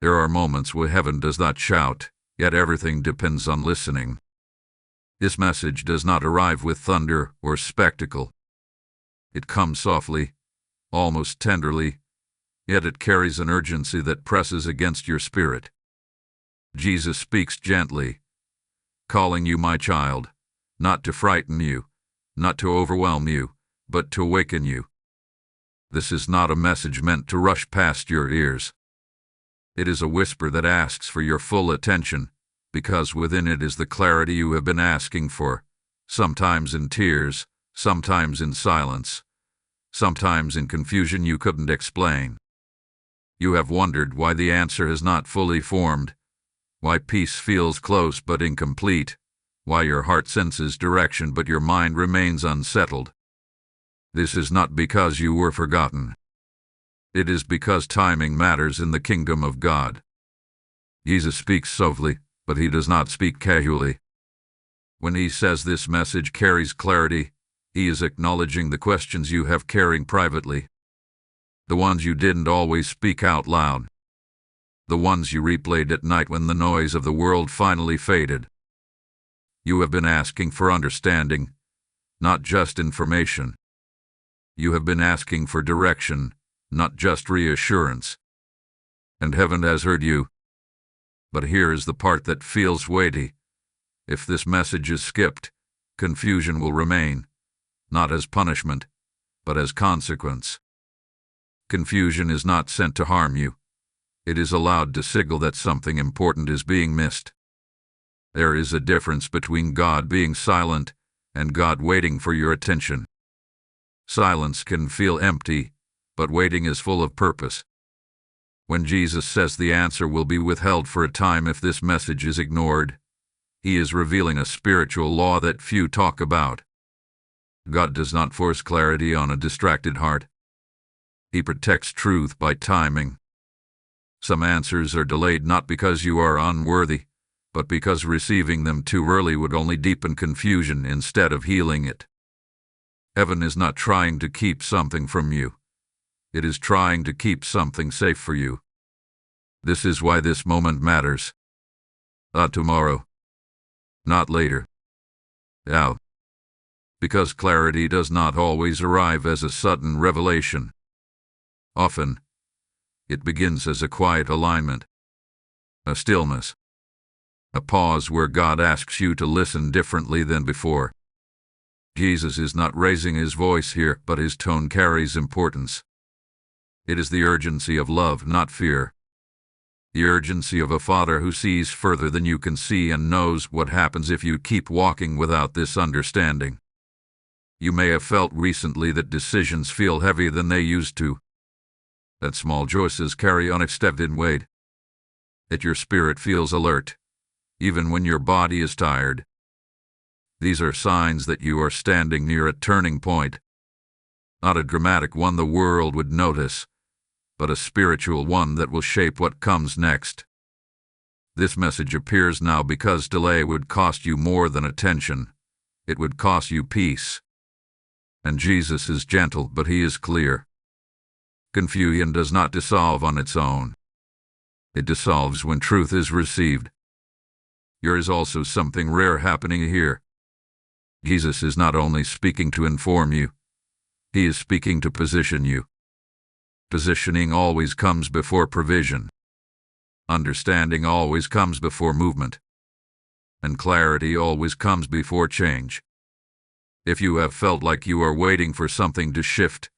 There are moments where heaven does not shout, yet everything depends on listening. This message does not arrive with thunder or spectacle. It comes softly, almost tenderly, yet it carries an urgency that presses against your spirit. Jesus speaks gently, calling you my child, not to frighten you, not to overwhelm you, but to awaken you. This is not a message meant to rush past your ears. It is a whisper that asks for your full attention, because within it is the clarity you have been asking for, sometimes in tears, sometimes in silence, sometimes in confusion you couldn't explain. You have wondered why the answer has not fully formed, why peace feels close but incomplete, why your heart senses direction but your mind remains unsettled. This is not because you were forgotten. It is because timing matters in the kingdom of God. Jesus speaks softly, but he does not speak casually. When he says this message carries clarity, he is acknowledging the questions you have carrying privately. The ones you didn't always speak out loud. The ones you replayed at night when the noise of the world finally faded. You have been asking for understanding, not just information. You have been asking for direction, not just reassurance. And heaven has heard you. But here is the part that feels weighty. If this message is skipped, confusion will remain, not as punishment, but as consequence. Confusion is not sent to harm you. It is allowed to signal that something important is being missed. There is a difference between God being silent and God waiting for your attention. Silence can feel empty, but waiting is full of purpose. When Jesus says the answer will be withheld for a time if this message is ignored, he is revealing a spiritual law that few talk about. God does not force clarity on a distracted heart. He protects truth by timing. Some answers are delayed not because you are unworthy, but because receiving them too early would only deepen confusion instead of healing it. Heaven is not trying to keep something from you. It is trying to keep something safe for you. This is why this moment matters. Not tomorrow. Not later. Now. Because clarity does not always arrive as a sudden revelation. Often, it begins as a quiet alignment, a stillness, a pause where God asks you to listen differently than before. Jesus is not raising his voice here, but his tone carries importance. It is the urgency of love, not fear. The urgency of a father who sees further than you can see and knows what happens if you keep walking without this understanding. You may have felt recently that decisions feel heavier than they used to, that small choices carry unexpected weight, that your spirit feels alert, even when your body is tired. These are signs that you are standing near a turning point, not a dramatic one the world would notice, but a spiritual one that will shape what comes next. This message appears now because delay would cost you more than attention. It would cost you peace. And Jesus is gentle, but he is clear. Confusion does not dissolve on its own. It dissolves when truth is received. There is also something rare happening here. Jesus is not only speaking to inform you, he is speaking to position you. Positioning always comes before provision. Understanding always comes before movement. And clarity always comes before change. If you have felt like you are waiting for something to shift,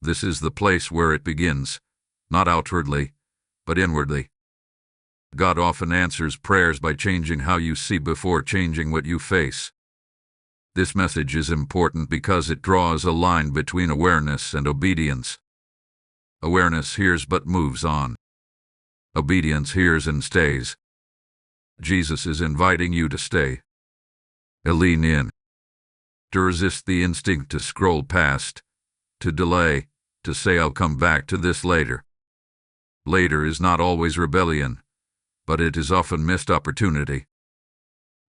this is the place where it begins, not outwardly, but inwardly. God often answers prayers by changing how you see before changing what you face. This message is important because it draws a line between awareness and obedience. Awareness hears but moves on. Obedience hears and stays. Jesus is inviting you to stay, to lean in, to resist the instinct to scroll past, to delay, to say I'll come back to this later. Later is not always rebellion, but it is often missed opportunity.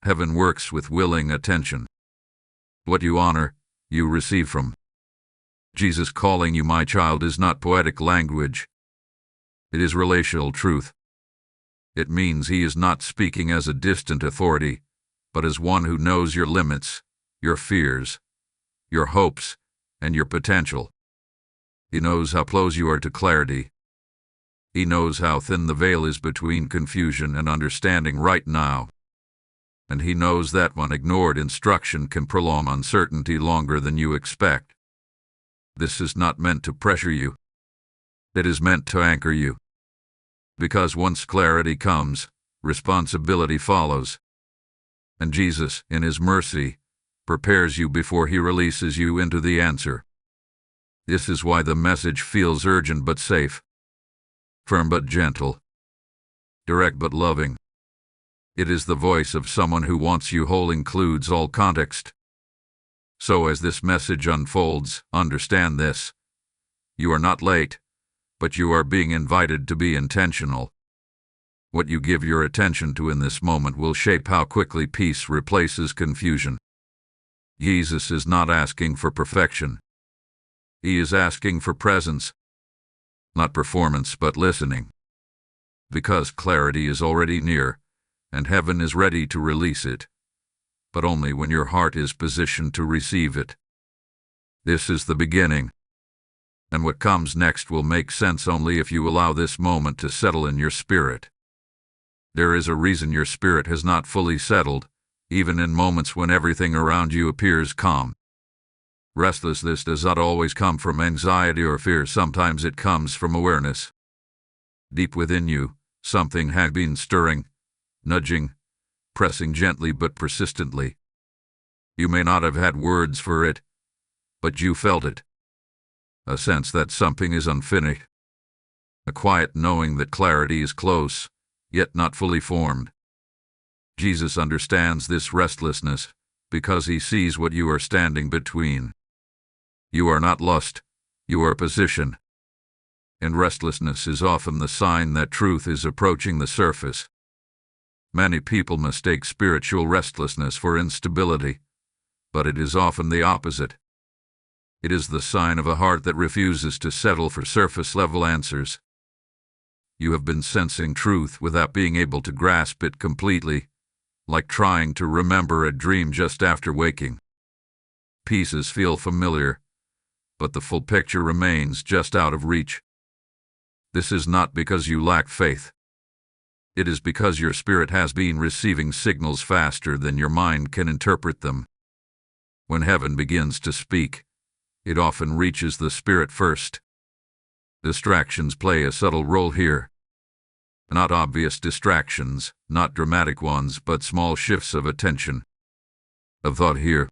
Heaven works with willing attention. What you honor, you receive from. Jesus calling you my child is not poetic language. It is relational truth. It means he is not speaking as a distant authority, but as one who knows your limits, your fears, your hopes, and your potential. He knows how close you are to clarity. He knows how thin the veil is between confusion and understanding right now. And he knows that one ignored instruction can prolong uncertainty longer than you expect. This is not meant to pressure you. It is meant to anchor you. Because once clarity comes, responsibility follows. And Jesus, in his mercy, prepares you before he releases you into the answer. This is why the message feels urgent but safe, firm but gentle, direct but loving. It is the voice of someone who wants you whole, includes all context. So as this message unfolds, understand this. You are not late, but you are being invited to be intentional. What you give your attention to in this moment will shape how quickly peace replaces confusion. Jesus is not asking for perfection. He is asking for presence. Not performance, but listening. Because clarity is already near, and heaven is ready to release it, but only when your heart is positioned to receive it. This is the beginning, and what comes next will make sense only if you allow this moment to settle in your spirit. There is a reason your spirit has not fully settled, even in moments when everything around you appears calm. Restlessness does not always come from anxiety or fear. Sometimes it comes from awareness. Deep within you, something had been stirring, nudging, pressing gently but persistently. You may not have had words for it, but you felt it. A sense that something is unfinished. A quiet knowing that clarity is close, yet not fully formed. Jesus understands this restlessness because he sees what you are standing between. You are not lost, you are positioned. And restlessness is often the sign that truth is approaching the surface. Many people mistake spiritual restlessness for instability, but it is often the opposite. It is the sign of a heart that refuses to settle for surface-level answers. You have been sensing truth without being able to grasp it completely, like trying to remember a dream just after waking. Pieces feel familiar, but the full picture remains just out of reach. This is not because you lack faith. It is because your spirit has been receiving signals faster than your mind can interpret them. When heaven begins to speak, it often reaches the spirit first. Distractions play a subtle role here. Not obvious distractions, not dramatic ones, but small shifts of attention. A thought here,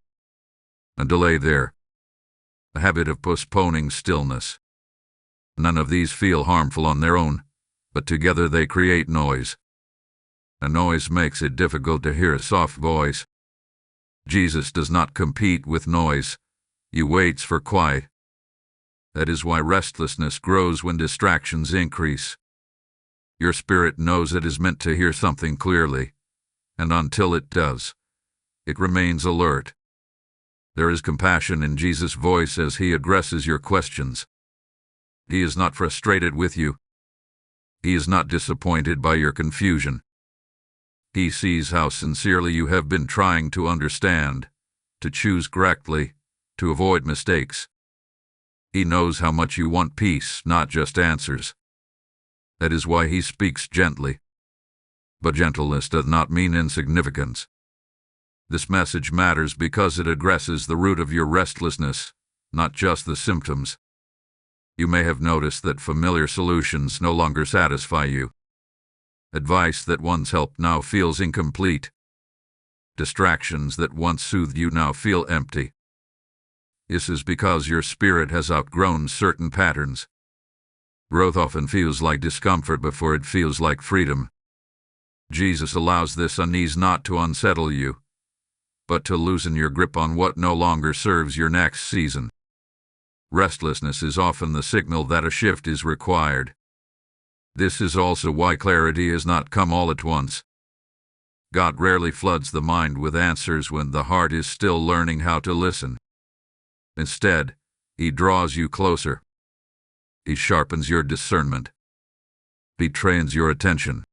a delay there, a habit of postponing stillness. None of these feel harmful on their own, but together they create noise. A noise makes it difficult to hear a soft voice. Jesus does not compete with noise. He waits for quiet. That is why restlessness grows when distractions increase. Your spirit knows it is meant to hear something clearly, and until it does, it remains alert. There is compassion in Jesus' voice as he addresses your questions. He is not frustrated with you. He is not disappointed by your confusion. He sees how sincerely you have been trying to understand, to choose correctly, to avoid mistakes. He knows how much you want peace, not just answers. That is why he speaks gently. But gentleness does not mean insignificance. This message matters because it addresses the root of your restlessness, not just the symptoms. You may have noticed that familiar solutions no longer satisfy you. Advice that once helped now feels incomplete. Distractions that once soothed you now feel empty. This is because your spirit has outgrown certain patterns. Growth often feels like discomfort before it feels like freedom. Jesus allows this unease not to unsettle you, but to loosen your grip on what no longer serves your next season. Restlessness is often the signal that a shift is required. This is also why clarity has not come all at once. God rarely floods the mind with answers when the heart is still learning how to listen. Instead, he draws you closer. He sharpens your discernment. He trains your attention.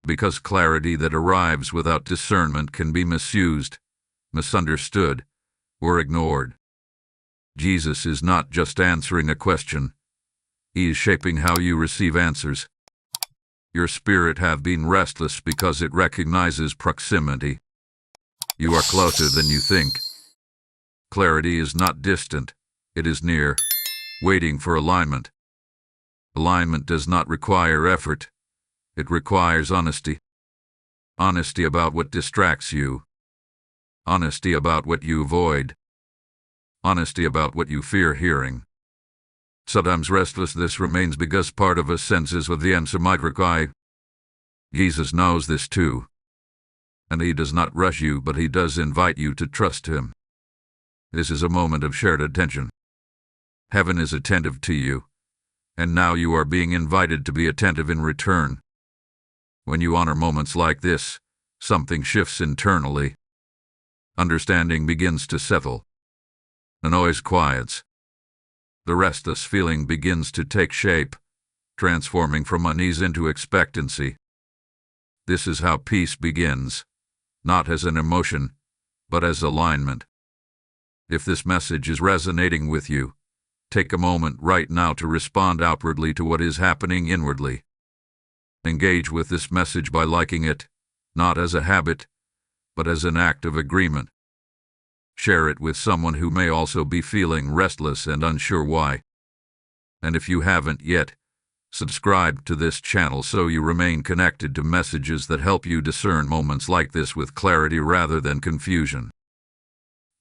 because clarity that arrives without discernment can be misused, misunderstood, or ignored. Jesus is not just answering a question. He is shaping how you receive answers. Your spirit have been restless because it recognizes proximity. You are closer than you think. Clarity is not distant. It is near, waiting for alignment. Alignment does not require effort. It requires honesty. Honesty about what distracts you. Honesty about what you avoid. Honesty about what you fear hearing. Sometimes restlessness remains because part of us senses what the answer might require. Jesus knows this too. And he does not rush you, but he does invite you to trust him. This is a moment of shared attention. Heaven is attentive to you, and now you are being invited to be attentive in return. When you honor moments like this, something shifts internally. Understanding begins to settle. The noise quiets. The restless feeling begins to take shape, transforming from unease into expectancy. This is how peace begins, not as an emotion, but as alignment. If this message is resonating with you, take a moment right now to respond outwardly to what is happening inwardly. Engage with this message by liking it, not as a habit, but as an act of agreement. Share it with someone who may also be feeling restless and unsure why. And if you haven't yet, subscribe to this channel so you remain connected to messages that help you discern moments like this with clarity rather than confusion.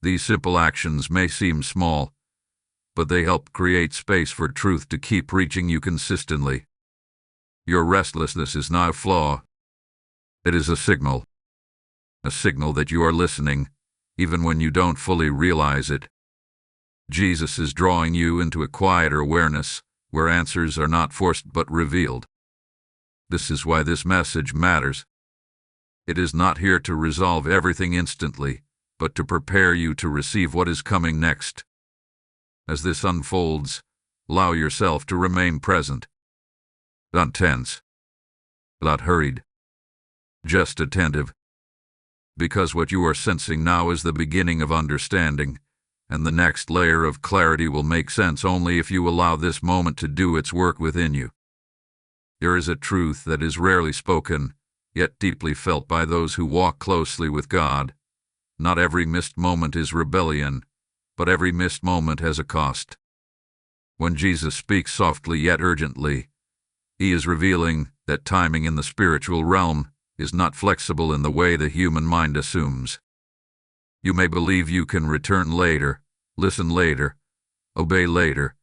These simple actions may seem small, but they help create space for truth to keep reaching you consistently. Your restlessness is not a flaw. It is a signal that you are listening, even when you don't fully realize it. Jesus is drawing you into a quieter awareness, where answers are not forced but revealed. This is why this message matters. It is not here to resolve everything instantly, but to prepare you to receive what is coming next. As this unfolds, allow yourself to remain present. Not tense. Not hurried. Just attentive. Because what you are sensing now is the beginning of understanding, and the next layer of clarity will make sense only if you allow this moment to do its work within you. There is a truth that is rarely spoken, yet deeply felt by those who walk closely with God. Not every missed moment is rebellion, but every missed moment has a cost. When Jesus speaks softly yet urgently, he is revealing that timing in the spiritual realm is not flexible in the way the human mind assumes. You may believe you can return later, listen later, obey later,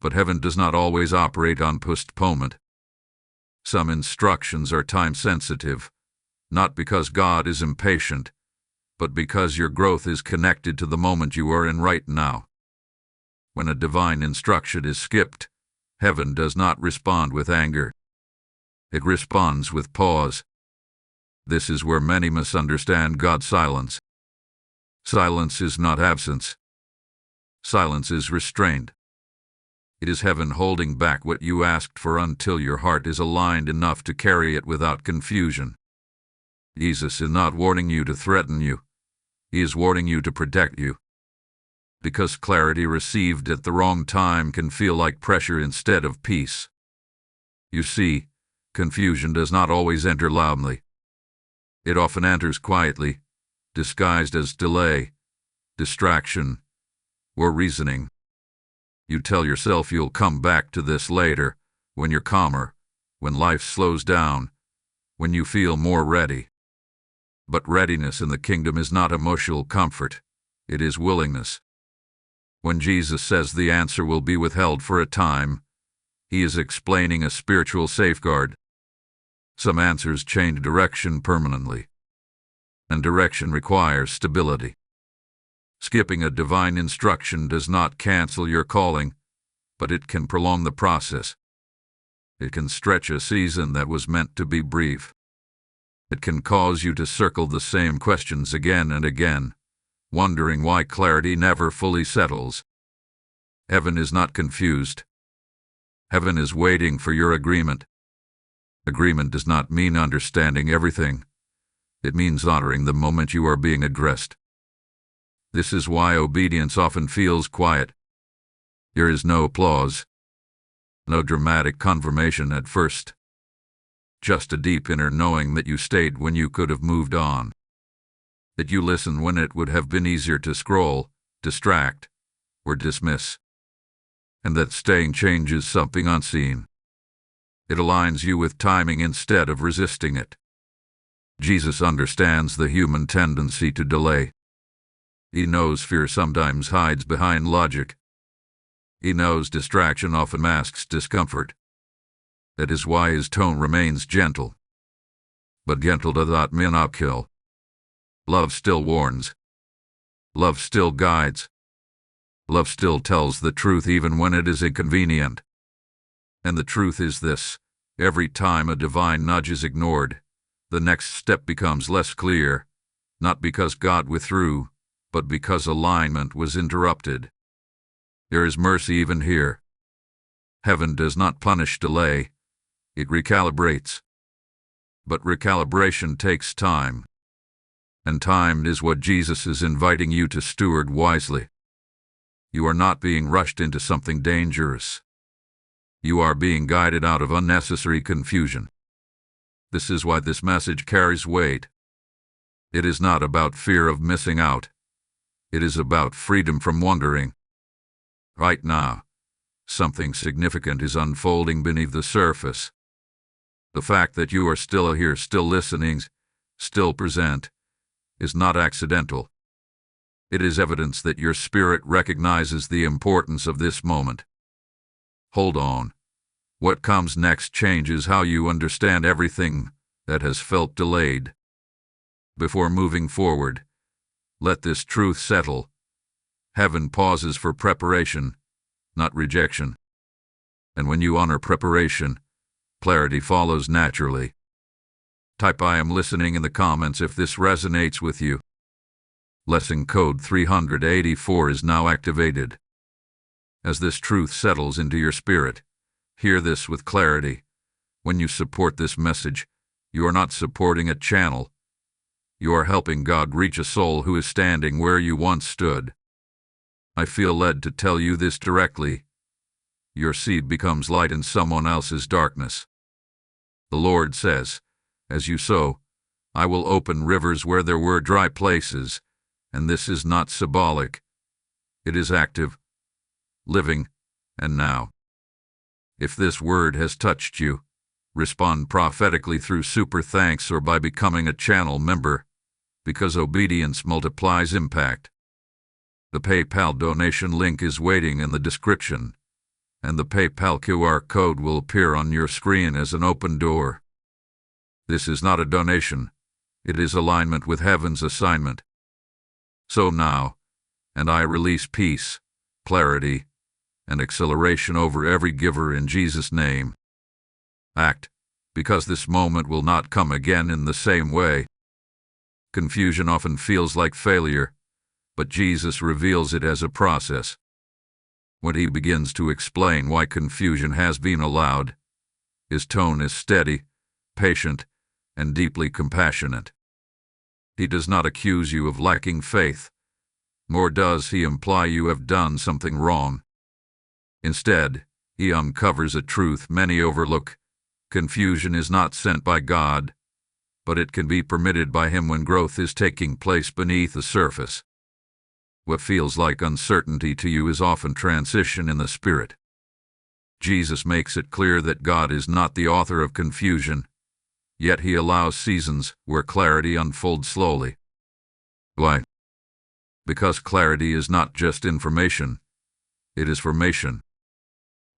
but heaven does not always operate on postponement. Some instructions are time-sensitive, not because God is impatient, but because your growth is connected to the moment you are in right now. When a divine instruction is skipped, heaven does not respond with anger. It responds with pause. This is where many misunderstand God's silence. Silence is not absence. Silence is restraint. It is heaven holding back what you asked for until your heart is aligned enough to carry it without confusion. Jesus is not warning you to threaten you. He is warning you to protect you. Because clarity received at the wrong time can feel like pressure instead of peace. You see, confusion does not always enter loudly. It often enters quietly, disguised as delay, distraction, or reasoning. You tell yourself you'll come back to this later, when you're calmer, when life slows down, when you feel more ready. But readiness in the kingdom is not emotional comfort, it is willingness. When Jesus says the answer will be withheld for a time, he is explaining a spiritual safeguard. Some answers change direction permanently, and direction requires stability. Skipping a divine instruction does not cancel your calling, but it can prolong the process. It can stretch a season that was meant to be brief. It can cause you to circle the same questions again and again, wondering why clarity never fully settles. Heaven is not confused. Heaven is waiting for your agreement. Agreement does not mean understanding everything. It means honoring the moment you are being addressed. This is why obedience often feels quiet. There is no applause, no dramatic confirmation at first. Just a deep inner knowing that you stayed when you could have moved on. That you listened when it would have been easier to scroll, distract, or dismiss. And that staying changes something unseen. It aligns you with timing instead of resisting it. Jesus understands the human tendency to delay. He knows fear sometimes hides behind logic. He knows distraction often masks discomfort. That is why his tone remains gentle. But gentle does not mean uphill. Love still warns. Love still guides. Love still tells the truth even when it is inconvenient. And the truth is this: every time a divine nudge is ignored, the next step becomes less clear, not because God withdrew, but because alignment was interrupted. There is mercy even here. Heaven does not punish delay, it recalibrates. But recalibration takes time. And time is what Jesus is inviting you to steward wisely. You are not being rushed into something dangerous. You are being guided out of unnecessary confusion. This is why this message carries weight. It is not about fear of missing out. It is about freedom from wondering. Right now, something significant is unfolding beneath the surface. The fact that you are still here, still listening, still present, is not accidental. It is evidence that your spirit recognizes the importance of this moment. Hold on. What comes next changes how you understand everything that has felt delayed. Before moving forward, let this truth settle. Heaven pauses for preparation, not rejection. And when you honor preparation, clarity follows naturally. Type "I am listening" in the comments if this resonates with you. Lesson code 384 is now activated. As this truth settles into your spirit, hear this with clarity. When you support this message, you are not supporting a channel. You are helping God reach a soul who is standing where you once stood. I feel led to tell you this directly. Your seed becomes light in someone else's darkness. The Lord says, as you sow, I will open rivers where there were dry places, and this is not symbolic. It is active, living, and now. If this word has touched you, respond prophetically through super thanks or by becoming a channel member, because obedience multiplies impact. The PayPal donation link is waiting in the description, and the PayPal QR code will appear on your screen as an open door. This is not a donation. It is alignment with heaven's assignment. So now, and I release peace, clarity, and acceleration over every giver in Jesus' name. Act, because this moment will not come again in the same way. Confusion often feels like failure, but Jesus reveals it as a process. When he begins to explain why confusion has been allowed, his tone is steady, patient, and deeply compassionate. He does not accuse you of lacking faith, nor does he imply you have done something wrong. Instead, he uncovers a truth many overlook. Confusion is not sent by God, but it can be permitted by him when growth is taking place beneath the surface. What feels like uncertainty to you is often transition in the spirit. Jesus makes it clear that God is not the author of confusion, yet he allows seasons where clarity unfolds slowly. Why? Because clarity is not just information, it is formation.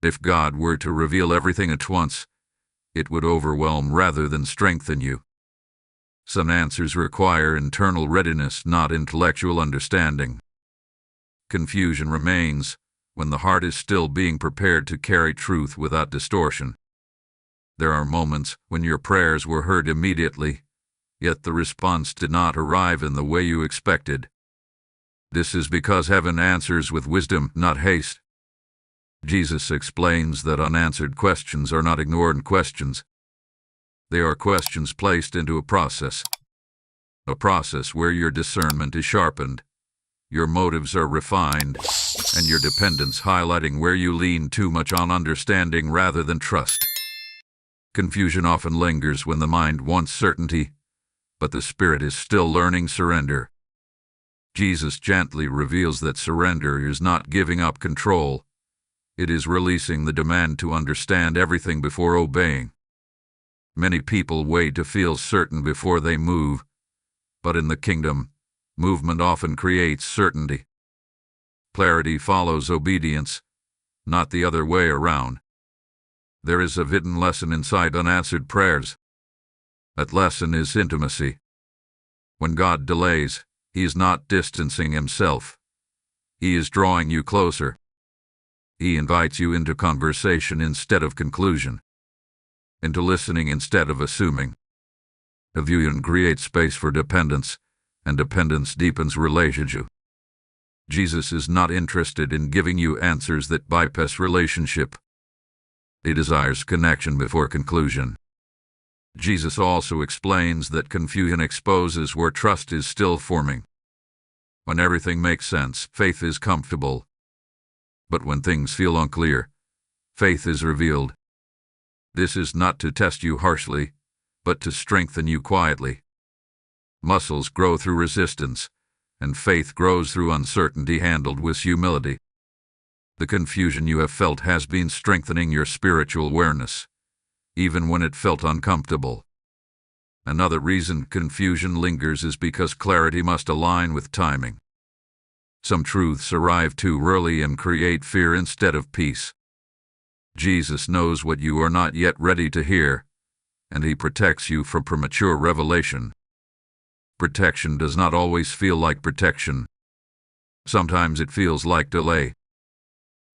If God were to reveal everything at once, it would overwhelm rather than strengthen you. Some answers require internal readiness, not intellectual understanding. Confusion remains when the heart is still being prepared to carry truth without distortion. There are moments when your prayers were heard immediately, yet the response did not arrive in the way you expected. This is because heaven answers with wisdom, not haste. Jesus explains that unanswered questions are not ignored questions. They are questions placed into a process where your discernment is sharpened, your motives are refined, and your dependence highlighting where you lean too much on understanding rather than trust. Confusion often lingers when the mind wants certainty, but the spirit is still learning surrender. Jesus gently reveals that surrender is not giving up control. It is releasing the demand to understand everything before obeying. Many people wait to feel certain before they move, but in the kingdom, movement often creates certainty. Clarity follows obedience, not the other way around. There is a hidden lesson inside unanswered prayers. That lesson is intimacy. When God delays, He is not distancing Himself. He is drawing you closer. He invites you into conversation instead of conclusion, into listening instead of assuming. Union creates space for dependence, and dependence deepens relationship. Jesus is not interested in giving you answers that bypass relationship. He desires connection before conclusion. Jesus also explains that confusion exposes where trust is still forming. When everything makes sense, faith is comfortable. But when things feel unclear, faith is revealed. This is not to test you harshly, but to strengthen you quietly. Muscles grow through resistance, and faith grows through uncertainty handled with humility. The confusion you have felt has been strengthening your spiritual awareness, even when it felt uncomfortable. Another reason confusion lingers is because clarity must align with timing. Some truths arrive too early and create fear instead of peace. Jesus knows what you are not yet ready to hear, and He protects you from premature revelation. Protection does not always feel like protection. Sometimes it feels like delay.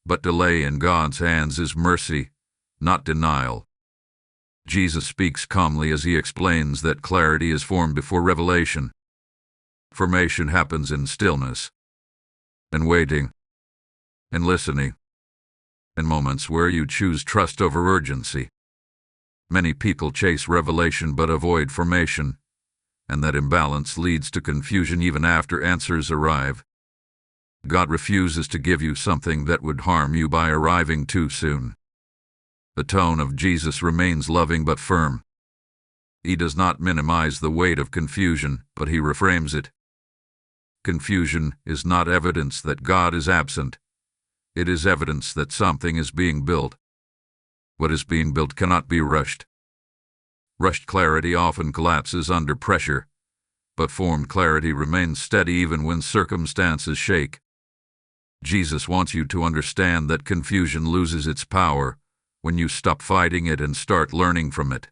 But delay in God's hands is mercy, not denial. Jesus speaks calmly as He explains that clarity is formed before revelation. Formation happens in stillness, in waiting, in listening, in moments where you choose trust over urgency. Many people chase revelation but avoid formation, and that imbalance leads to confusion even after answers arrive. God refuses to give you something that would harm you by arriving too soon. The tone of Jesus remains loving but firm. He does not minimize the weight of confusion, but He reframes it. Confusion is not evidence that God is absent. It is evidence that something is being built. What is being built cannot be rushed. Rushed clarity often collapses under pressure, but formed clarity remains steady even when circumstances shake. Jesus wants you to understand that confusion loses its power when you stop fighting it and start learning from it.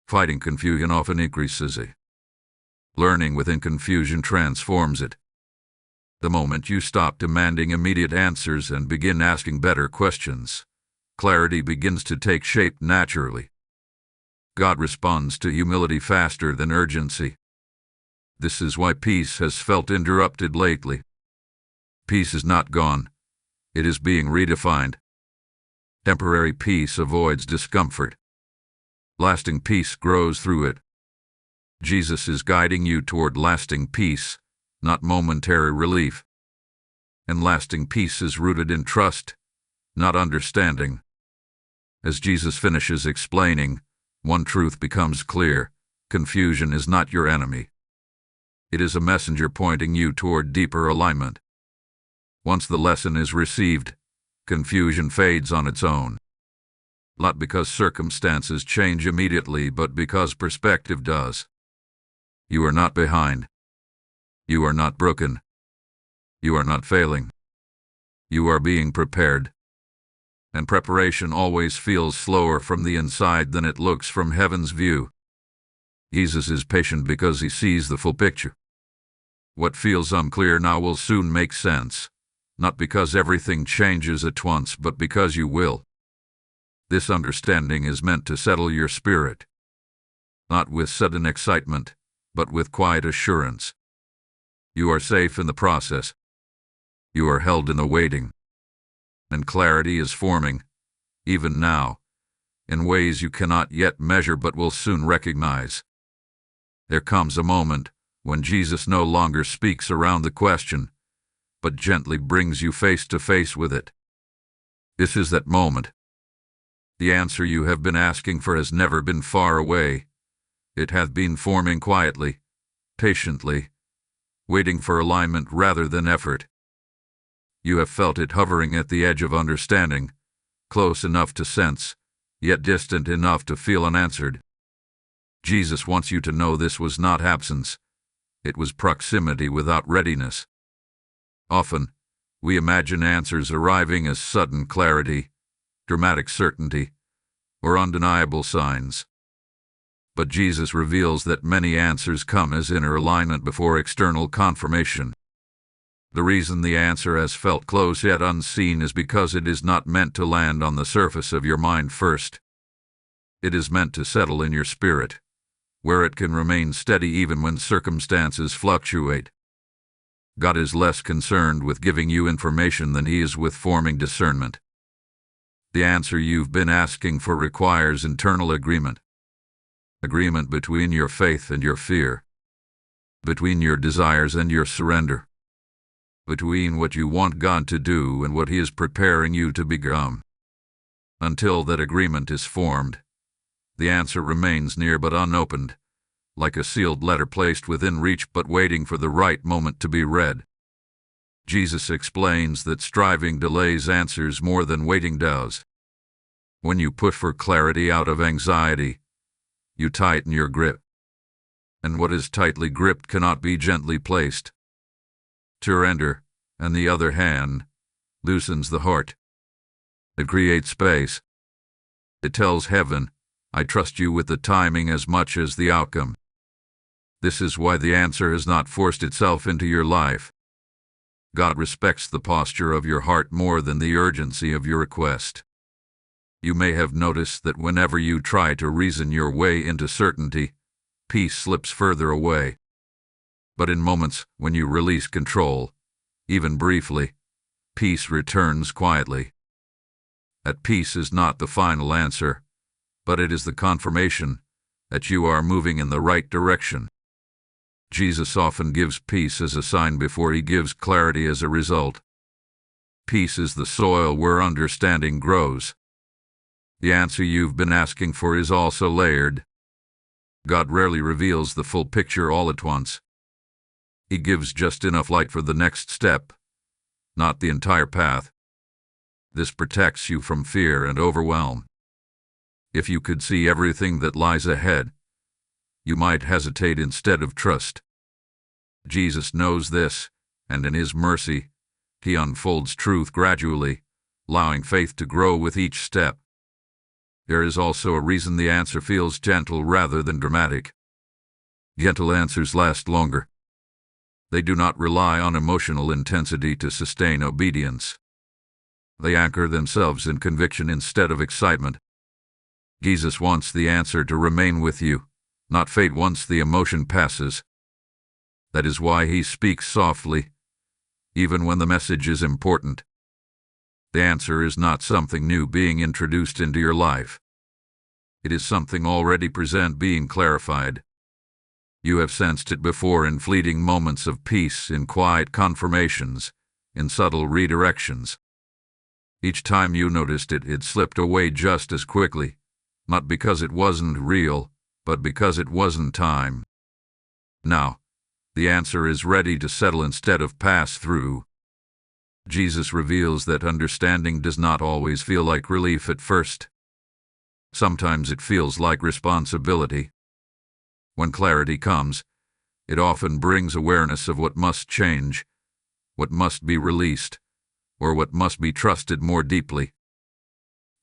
Fighting confusion often increases it. Learning within confusion transforms it. The moment you stop demanding immediate answers and begin asking better questions, clarity begins to take shape naturally. God responds to humility faster than urgency. This is why peace has felt interrupted lately. Peace is not gone. It is being redefined. Temporary peace avoids discomfort. Lasting peace grows through it. Jesus is guiding you toward lasting peace, not momentary relief. And lasting peace is rooted in trust, not understanding. As Jesus finishes explaining, one truth becomes clear: confusion is not your enemy. It is a messenger pointing you toward deeper alignment. Once the lesson is received, confusion fades on its own. Not because circumstances change immediately, but because perspective does. You are not behind. You are not broken. You are not failing. You are being prepared. And preparation always feels slower from the inside than it looks from heaven's view. Jesus is patient because He sees the full picture. What feels unclear now will soon make sense, not because everything changes at once, but because you will. This understanding is meant to settle your spirit, not with sudden excitement, but with quiet assurance. You are safe in the process. You are held in the waiting. And clarity is forming, even now, in ways you cannot yet measure but will soon recognize. There comes a moment when Jesus no longer speaks around the question, but gently brings you face to face with it. This is that moment. The answer you have been asking for has never been far away. It hath been forming quietly, patiently, waiting for alignment rather than effort. You have felt it hovering at the edge of understanding, close enough to sense, yet distant enough to feel unanswered. Jesus wants you to know this was not absence. It was proximity without readiness. Often, we imagine answers arriving as sudden clarity, dramatic certainty, or undeniable signs. But Jesus reveals that many answers come as inner alignment before external confirmation. The reason the answer has felt close yet unseen is because it is not meant to land on the surface of your mind first. It is meant to settle in your spirit, where it can remain steady even when circumstances fluctuate. God is less concerned with giving you information than He is with forming discernment. The answer you've been asking for requires internal agreement. Agreement between your faith and your fear, between your desires and your surrender, between what you want God to do and what He is preparing you to become. Until that agreement is formed, the answer remains near but unopened, like a sealed letter placed within reach but waiting for the right moment to be read. Jesus explains that striving delays answers more than waiting does. When you push for clarity out of anxiety, you tighten your grip. And what is tightly gripped cannot be gently placed. Surrender, on the other hand, loosens the heart. It creates space. It tells heaven, I trust you with the timing as much as the outcome. This is why the answer has not forced itself into your life. God respects the posture of your heart more than the urgency of your request. You may have noticed that whenever you try to reason your way into certainty, peace slips further away. But in moments when you release control, even briefly, peace returns quietly. That peace is not the final answer, but it is the confirmation that you are moving in the right direction. Jesus often gives peace as a sign before He gives clarity as a result. Peace is the soil where understanding grows. The answer you've been asking for is also layered. God rarely reveals the full picture all at once. He gives just enough light for the next step, not the entire path. This protects you from fear and overwhelm. If you could see everything that lies ahead, you might hesitate instead of trust. Jesus knows this, and in His mercy, He unfolds truth gradually, allowing faith to grow with each step. There is also a reason the answer feels gentle rather than dramatic. Gentle answers last longer. They do not rely on emotional intensity to sustain obedience. They anchor themselves in conviction instead of excitement. Jesus wants the answer to remain with you, not fade once the emotion passes. That is why He speaks softly, even when the message is important. The answer is not something new being introduced into your life. It is something already present being clarified. You have sensed it before in fleeting moments of peace, in quiet confirmations, in subtle redirections. Each time you noticed it, it slipped away just as quickly, not because it wasn't real, but because it wasn't time. Now, the answer is ready to settle instead of pass through. Jesus reveals that understanding does not always feel like relief at first. Sometimes it feels like responsibility. When clarity comes, it often brings awareness of what must change, what must be released, or what must be trusted more deeply.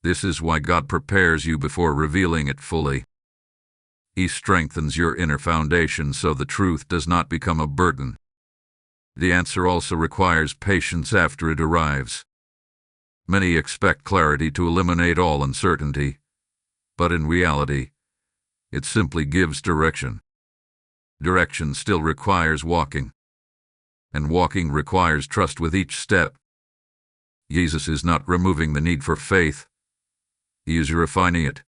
This is why God prepares you before revealing it fully. He strengthens your inner foundation so the truth does not become a burden. The answer also requires patience after it arrives. Many expect clarity to eliminate all uncertainty, but in reality, it simply gives direction. Direction still requires walking, and walking requires trust with each step. Jesus is not removing the need for faith. He is refining it.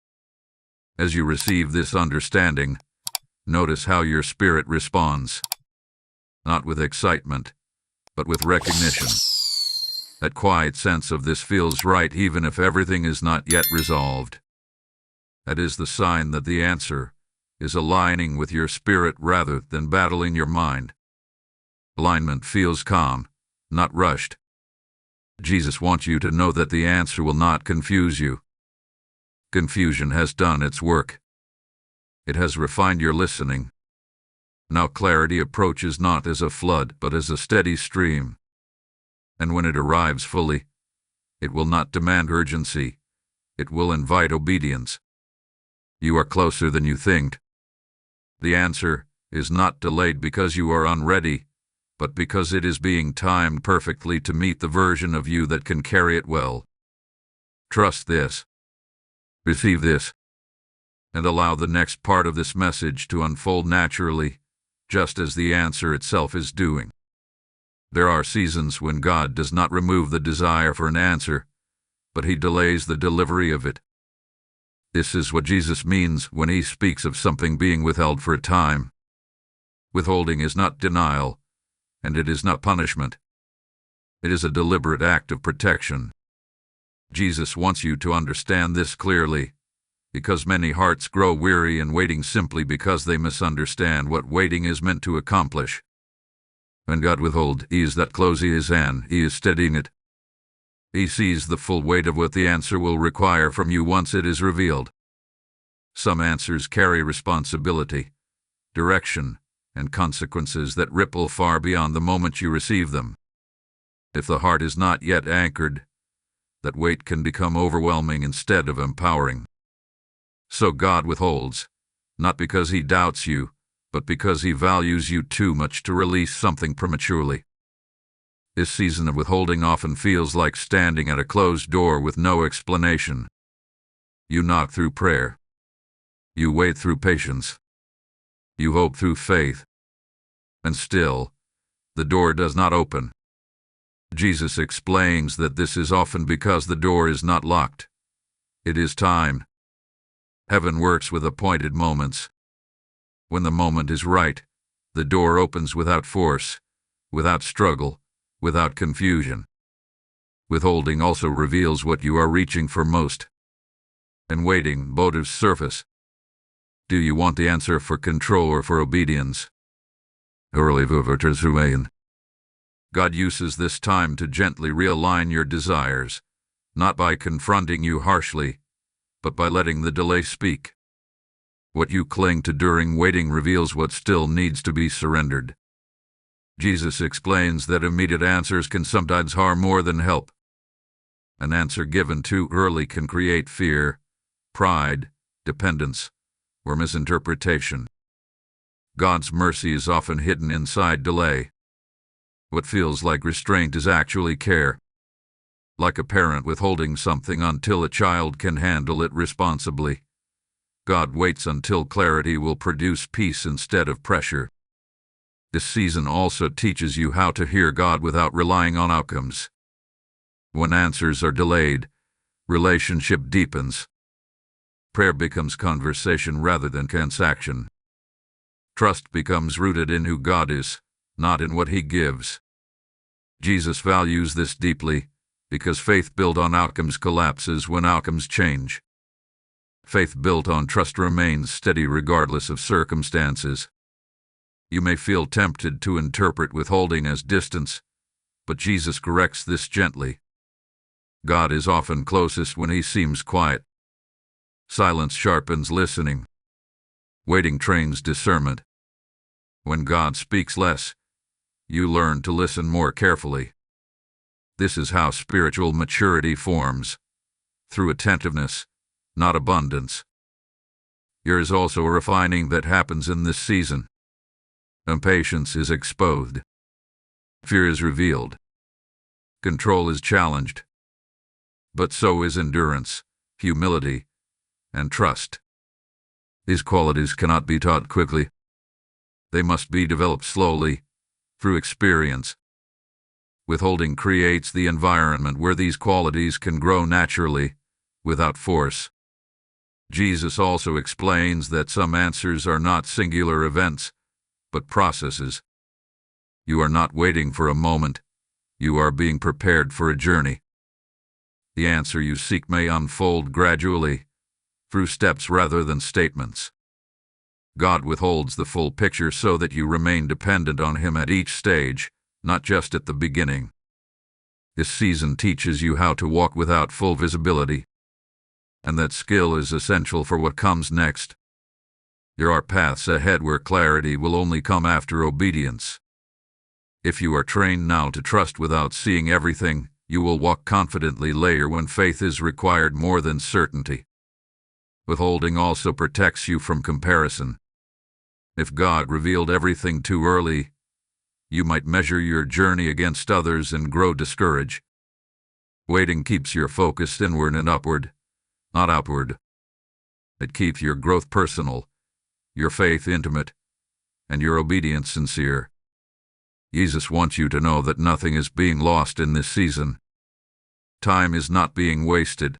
As you receive this understanding, notice how your spirit responds, not with excitement, but with recognition. That quiet sense of this feels right even if everything is not yet resolved. That is the sign that the answer is aligning with your spirit rather than battling your mind. Alignment feels calm, not rushed. Jesus wants you to know that the answer will not confuse you. Confusion has done its work. It has refined your listening. Now clarity approaches not as a flood, but as a steady stream. And when it arrives fully, it will not demand urgency. It will invite obedience. You are closer than you think. The answer is not delayed because you are unready, but because it is being timed perfectly to meet the version of you that can carry it well. Trust this. Receive this. And allow the next part of this message to unfold naturally, just as the answer itself is doing. There are seasons when God does not remove the desire for an answer, but He delays the delivery of it. This is what Jesus means when He speaks of something being withheld for a time. Withholding is not denial, and it is not punishment. It is a deliberate act of protection. Jesus wants you to understand this clearly, because many hearts grow weary in waiting simply because they misunderstand what waiting is meant to accomplish. When God withholds, He is that close His hand, He is steadying it. He sees the full weight of what the answer will require from you once it is revealed. Some answers carry responsibility, direction, and consequences that ripple far beyond the moment you receive them. If the heart is not yet anchored, that weight can become overwhelming instead of empowering. So God withholds, not because He doubts you, but because He values you too much to release something prematurely. This season of withholding often feels like standing at a closed door with no explanation. You knock through prayer. You wait through patience. You hope through faith. And still, the door does not open. Jesus explains that this is often because the door is not locked. It is timed. Heaven works with appointed moments. When the moment is right, the door opens without force, without struggle, without confusion. Withholding also reveals what you are reaching for most. In waiting, motives surface. Do you want the answer for control or for obedience? God uses this time to gently realign your desires, not by confronting you harshly, but by letting the delay speak. What you cling to during waiting reveals what still needs to be surrendered. Jesus explains that immediate answers can sometimes harm more than help. An answer given too early can create fear, pride, dependence, or misinterpretation. God's mercy is often hidden inside delay. What feels like restraint is actually care. Like a parent withholding something until a child can handle it responsibly, God waits until clarity will produce peace instead of pressure. This season also teaches you how to hear God without relying on outcomes. When answers are delayed, relationship deepens. Prayer becomes conversation rather than transaction. Trust becomes rooted in who God is, not in what He gives. Jesus values this deeply, because faith built on outcomes collapses when outcomes change. Faith built on trust remains steady regardless of circumstances. You may feel tempted to interpret withholding as distance, but Jesus corrects this gently. God is often closest when He seems quiet. Silence sharpens listening. Waiting trains discernment. When God speaks less, you learn to listen more carefully. This is how spiritual maturity forms, through attentiveness, not abundance. There is also a refining that happens in this season. Impatience is exposed. Fear is revealed. Control is challenged. But so is endurance, humility, and trust. These qualities cannot be taught quickly. They must be developed slowly, through experience. Withholding creates the environment where these qualities can grow naturally, without force. Jesus also explains that some answers are not singular events, but processes. You are not waiting for a moment. You are being prepared for a journey. The answer you seek may unfold gradually, through steps rather than statements. God withholds the full picture so that you remain dependent on Him at each stage, not just at the beginning. This season teaches you how to walk without full visibility, and that skill is essential for what comes next. There are paths ahead where clarity will only come after obedience. If you are trained now to trust without seeing everything, you will walk confidently later when faith is required more than certainty. Withholding also protects you from comparison. If God revealed everything too early, you might measure your journey against others and grow discouraged. Waiting keeps your focus inward and upward, not outward. It keeps your growth personal, your faith intimate, and your obedience sincere. Jesus wants you to know that nothing is being lost in this season. Time is not being wasted.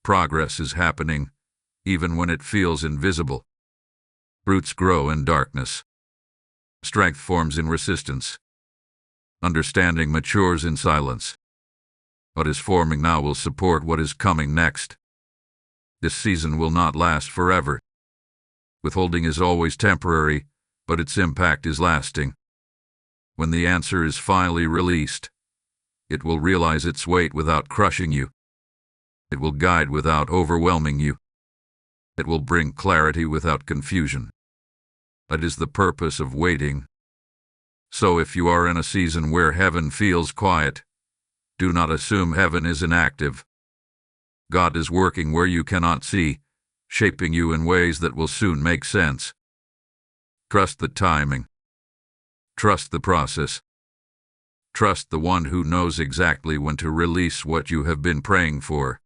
Progress is happening, even when it feels invisible. Roots grow in darkness. Strength forms in resistance. Understanding matures in silence. What is forming now will support what is coming next. This season will not last forever. Withholding is always temporary, but its impact is lasting. When the answer is finally released, it will realize its weight without crushing you. It will guide without overwhelming you. It will bring clarity without confusion. That is the purpose of waiting. So if you are in a season where heaven feels quiet, do not assume heaven is inactive. God is working where you cannot see, shaping you in ways that will soon make sense. Trust the timing. Trust the process. Trust the one who knows exactly when to release what you have been praying for.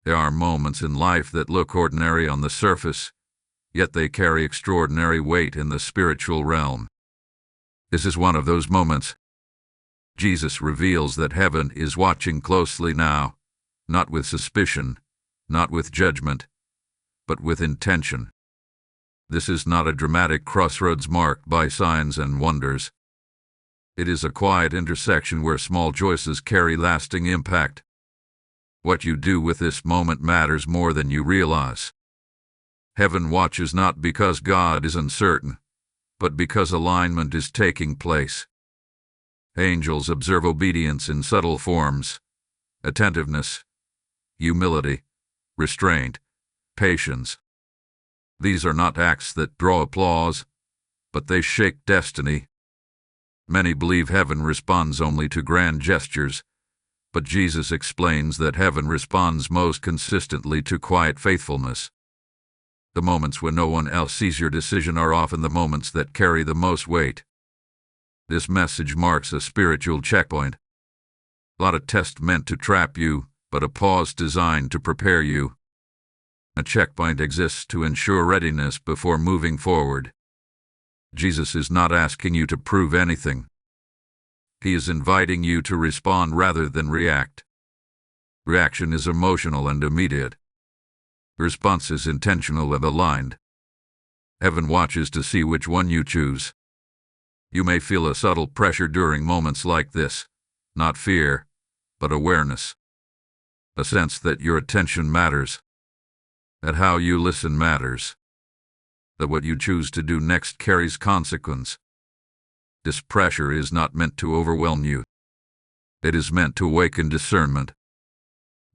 There are moments in life that look ordinary on the surface, yet they carry extraordinary weight in the spiritual realm. This is one of those moments. Jesus reveals that heaven is watching closely now, not with suspicion, not with judgment, but with intention. This is not a dramatic crossroads marked by signs and wonders. It is a quiet intersection where small choices carry lasting impact. What you do with this moment matters more than you realize. Heaven watches not because God is uncertain, but because alignment is taking place. Angels observe obedience in subtle forms: attentiveness, humility, restraint, patience. These are not acts that draw applause, but they shake destiny. Many believe heaven responds only to grand gestures, but Jesus explains that heaven responds most consistently to quiet faithfulness. The moments when no one else sees your decision are often the moments that carry the most weight. This message marks a spiritual checkpoint. Not a test meant to trap you, but a pause designed to prepare you. A checkpoint exists to ensure readiness before moving forward. Jesus is not asking you to prove anything. He is inviting you to respond rather than react. Reaction is emotional and immediate. Response is intentional and aligned. Heaven watches to see which one you choose. You may feel a subtle pressure during moments like this, not fear, but awareness. A sense that your attention matters, that how you listen matters, that what you choose to do next carries consequence. This pressure is not meant to overwhelm you. It is meant to awaken discernment.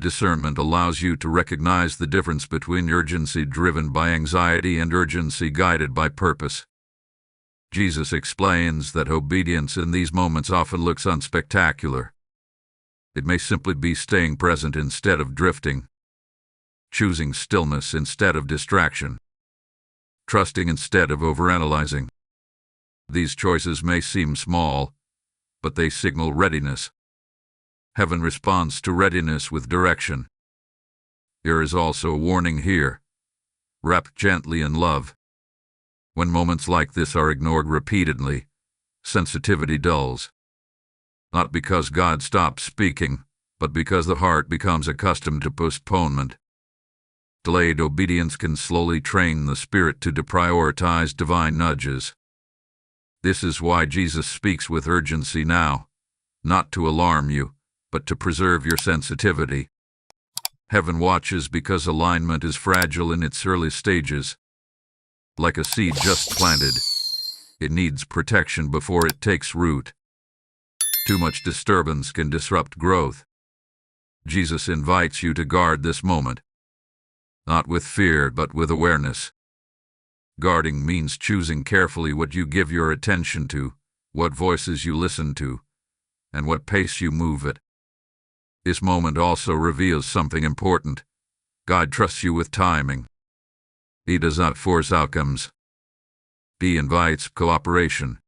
Discernment allows you to recognize the difference between urgency driven by anxiety and urgency guided by purpose. Jesus explains that obedience in these moments often looks unspectacular. It may simply be staying present instead of drifting, choosing stillness instead of distraction, trusting instead of overanalyzing. These choices may seem small, but they signal readiness. Heaven responds to readiness with direction. There is also a warning here. Wrap gently in love. When moments like this are ignored repeatedly, sensitivity dulls. Not because God stops speaking, but because the heart becomes accustomed to postponement. Delayed obedience can slowly train the spirit to deprioritize divine nudges. This is why Jesus speaks with urgency now, not to alarm you, but to preserve your sensitivity. Heaven watches because alignment is fragile in its early stages. Like a seed just planted, it needs protection before it takes root. Too much disturbance can disrupt growth. Jesus invites you to guard this moment, not with fear but with awareness. Guarding means choosing carefully what you give your attention to, what voices you listen to, and what pace you move at. This moment also reveals something important. God trusts you with timing. He does not force outcomes. He invites cooperation.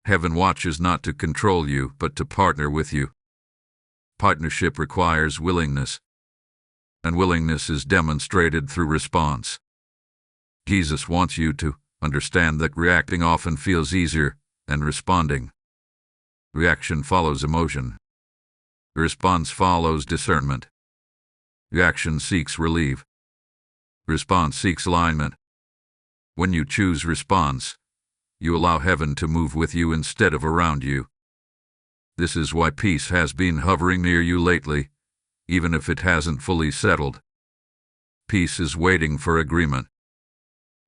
Heaven watches not to control you, but to partner with you. Partnership requires willingness, and willingness is demonstrated through response. Jesus wants you to understand that reacting often feels easier than responding. Reaction follows emotion. Response follows discernment. Reaction seeks relief. Response seeks alignment. When you choose response, you allow heaven to move with you instead of around you. This is why peace has been hovering near you lately, even if it hasn't fully settled. Peace is waiting for agreement.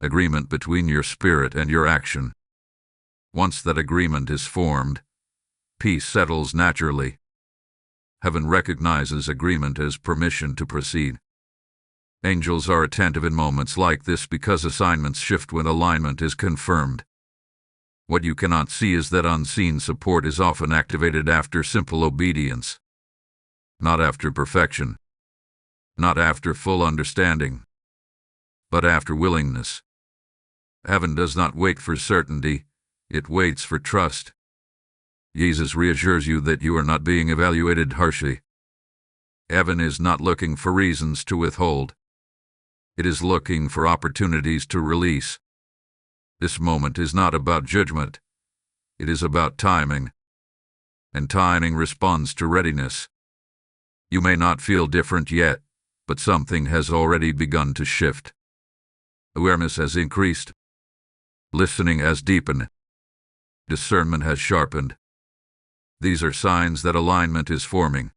Agreement between your spirit and your action. Once that agreement is formed, peace settles naturally. Heaven recognizes agreement as permission to proceed. Angels are attentive in moments like this because assignments shift when alignment is confirmed. What you cannot see is that unseen support is often activated after simple obedience. Not after perfection. Not after full understanding. But after willingness. Heaven does not wait for certainty, it waits for trust. Jesus reassures you that you are not being evaluated harshly. Heaven is not looking for reasons to withhold. It is looking for opportunities to release. This moment is not about judgment. It is about timing. And timing responds to readiness. You may not feel different yet, but something has already begun to shift. Awareness has increased. Listening has deepened. Discernment has sharpened. These are signs that alignment is forming.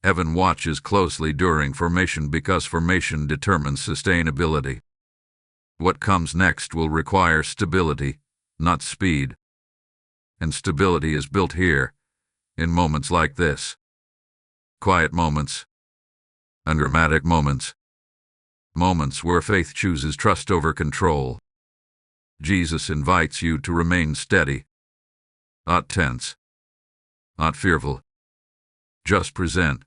Heaven watches closely during formation because formation determines sustainability. What comes next will require stability, not speed. And stability is built here, in moments like this. Quiet moments. Undramatic moments. Moments where faith chooses trust over control. Jesus invites you to remain steady. Not tense. Not fearful. Just present.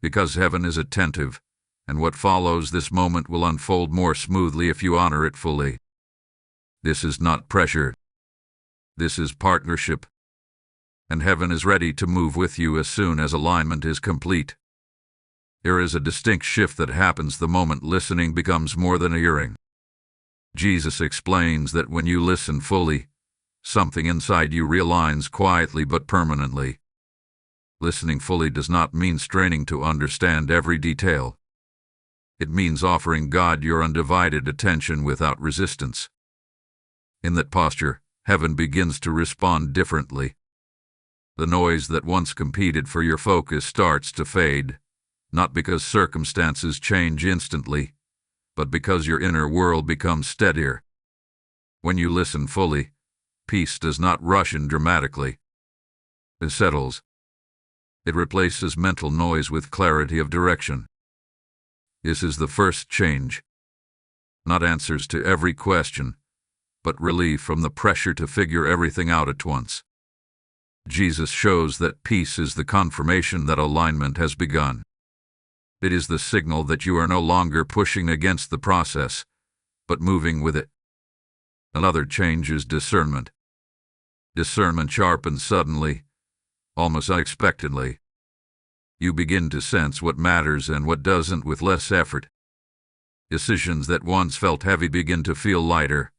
Because heaven is attentive, and what follows this moment will unfold more smoothly if you honor it fully. This is not pressure. This is partnership. And heaven is ready to move with you as soon as alignment is complete. There is a distinct shift that happens the moment listening becomes more than a hearing. Jesus explains that when you listen fully, something inside you realigns quietly but permanently. Listening fully does not mean straining to understand every detail. It means offering God your undivided attention without resistance. In that posture, heaven begins to respond differently. The noise that once competed for your focus starts to fade, not because circumstances change instantly, but because your inner world becomes steadier. When you listen fully, peace does not rush in dramatically. It settles. It replaces mental noise with clarity of direction. This is the first change. Not answers to every question, but relief from the pressure to figure everything out at once. Jesus shows that peace is the confirmation that alignment has begun. It is the signal that you are no longer pushing against the process, but moving with it. Another change is discernment. Discernment sharpens suddenly, almost unexpectedly. You begin to sense what matters and what doesn't with less effort. Decisions that once felt heavy begin to feel lighter,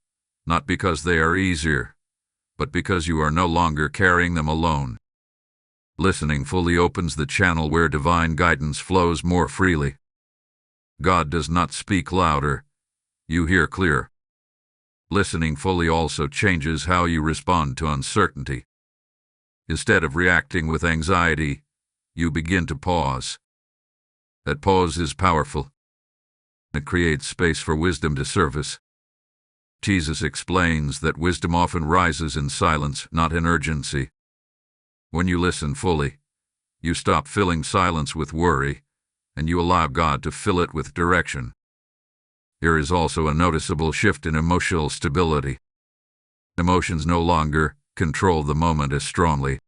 not because they are easier, but because you are no longer carrying them alone. Listening fully opens the channel where divine guidance flows more freely. God does not speak louder. You hear clear. Listening fully also changes how you respond to uncertainty. Instead of reacting with anxiety, you begin to pause. That pause is powerful. It creates space for wisdom to surface. Jesus explains that wisdom often rises in silence, not in urgency. When you listen fully, you stop filling silence with worry, and you allow God to fill it with direction. There is also a noticeable shift in emotional stability. Emotions no longer control the moment as strongly.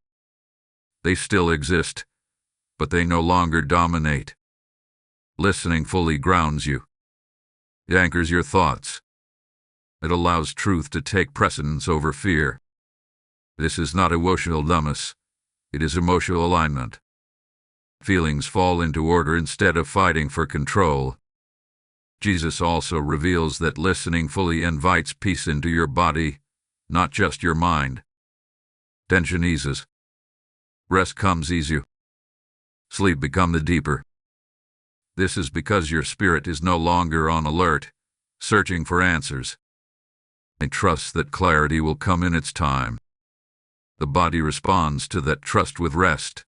They still exist, but they no longer dominate. Listening fully grounds you. It anchors your thoughts. It allows truth to take precedence over fear. This is not emotional numbness. It is emotional alignment. Feelings fall into order instead of fighting for control. Jesus also reveals that listening fully invites peace into your body, not just your mind. Tension eases. Rest comes easier. Sleep becomes deeper. This is because your spirit is no longer on alert, searching for answers. I trust that clarity will come in its time. The body responds to that trust with rest.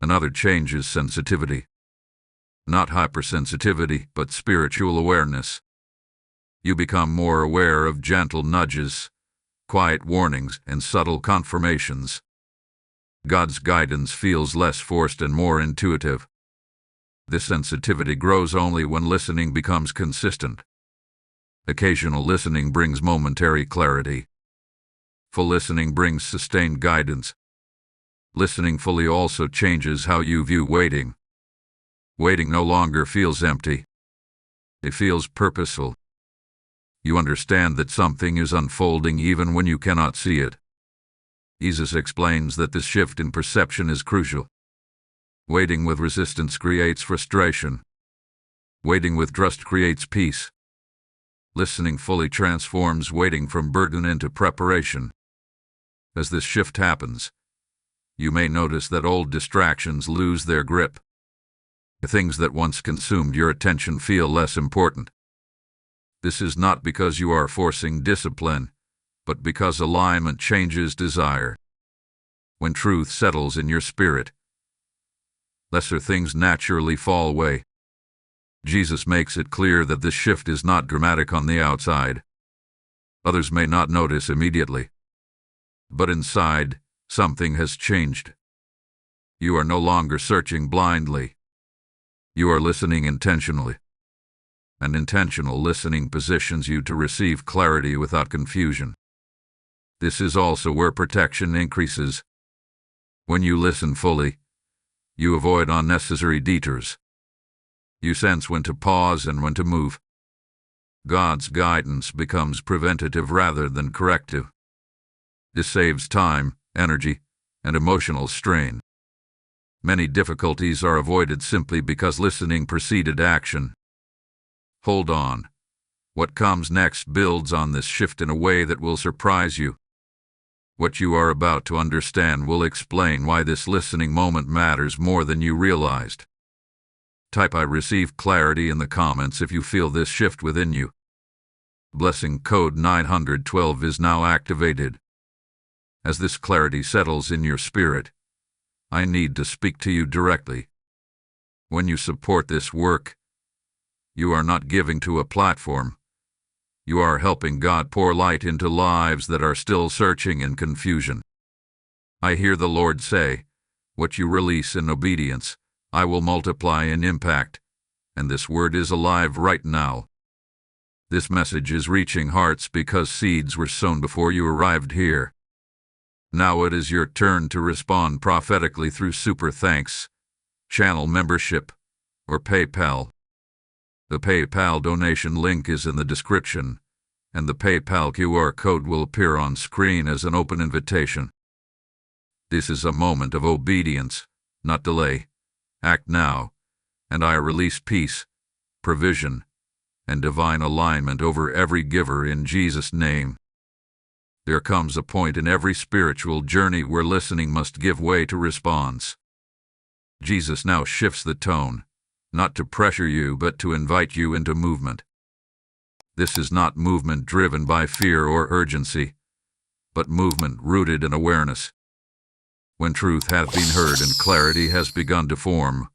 Another change is sensitivity. Not hypersensitivity, but spiritual awareness. You become more aware of gentle nudges, quiet warnings, and subtle confirmations. God's guidance feels less forced and more intuitive. This sensitivity grows only when listening becomes consistent. Occasional listening brings momentary clarity. Full listening brings sustained guidance. Listening fully also changes how you view waiting. Waiting no longer feels empty. It feels purposeful. You understand that something is unfolding even when you cannot see it. Jesus explains that this shift in perception is crucial. Waiting with resistance creates frustration. Waiting with trust creates peace. Listening fully transforms waiting from burden into preparation. As this shift happens, you may notice that old distractions lose their grip. The things that once consumed your attention feel less important. This is not because you are forcing discipline, but because alignment changes desire. When truth settles in your spirit, lesser things naturally fall away. Jesus makes it clear that this shift is not dramatic on the outside. Others may not notice immediately. But inside, something has changed. You are no longer searching blindly. You are listening intentionally. And intentional listening positions you to receive clarity without confusion. This is also where protection increases. When you listen fully, you avoid unnecessary detours. You sense when to pause and when to move. God's guidance becomes preventative rather than corrective. This saves time, energy, and emotional strain. Many difficulties are avoided simply because listening preceded action. Hold on. What comes next builds on this shift in a way that will surprise you. What you are about to understand will explain why this listening moment matters more than you realized. Type "I receive clarity" in the comments if you feel this shift within you. Blessing code 912 is now activated. As this clarity settles in your spirit, I need to speak to you directly. When you support this work, you are not giving to a platform. You are helping God pour light into lives that are still searching in confusion. I hear the Lord say, "What you release in obedience, I will multiply in impact," and this word is alive right now. This message is reaching hearts because seeds were sown before you arrived here. Now it is your turn to respond prophetically through Super Thanks, channel membership, or PayPal. The PayPal donation link is in the description, and the PayPal QR code will appear on screen as an open invitation. This is a moment of obedience, not delay. Act now, and I release peace, provision, and divine alignment over every giver in Jesus' name. There comes a point in every spiritual journey where listening must give way to response. Jesus now shifts the tone, not to pressure you but to invite you into movement. This is not movement driven by fear or urgency, but movement rooted in awareness. When truth hath been heard and clarity has begun to form,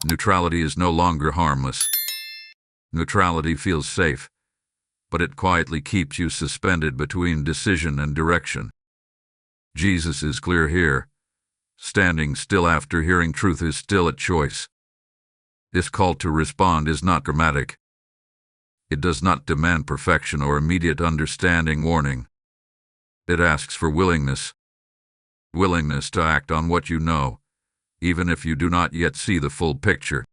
neutrality is no longer harmless. Neutrality feels safe, but it quietly keeps you suspended between decision and direction. Jesus is clear here. Standing still after hearing truth is still a choice. This call to respond is not dramatic. It does not demand perfection or immediate understanding warning. It asks for willingness. Willingness to act on what you know, even if you do not yet see the full picture.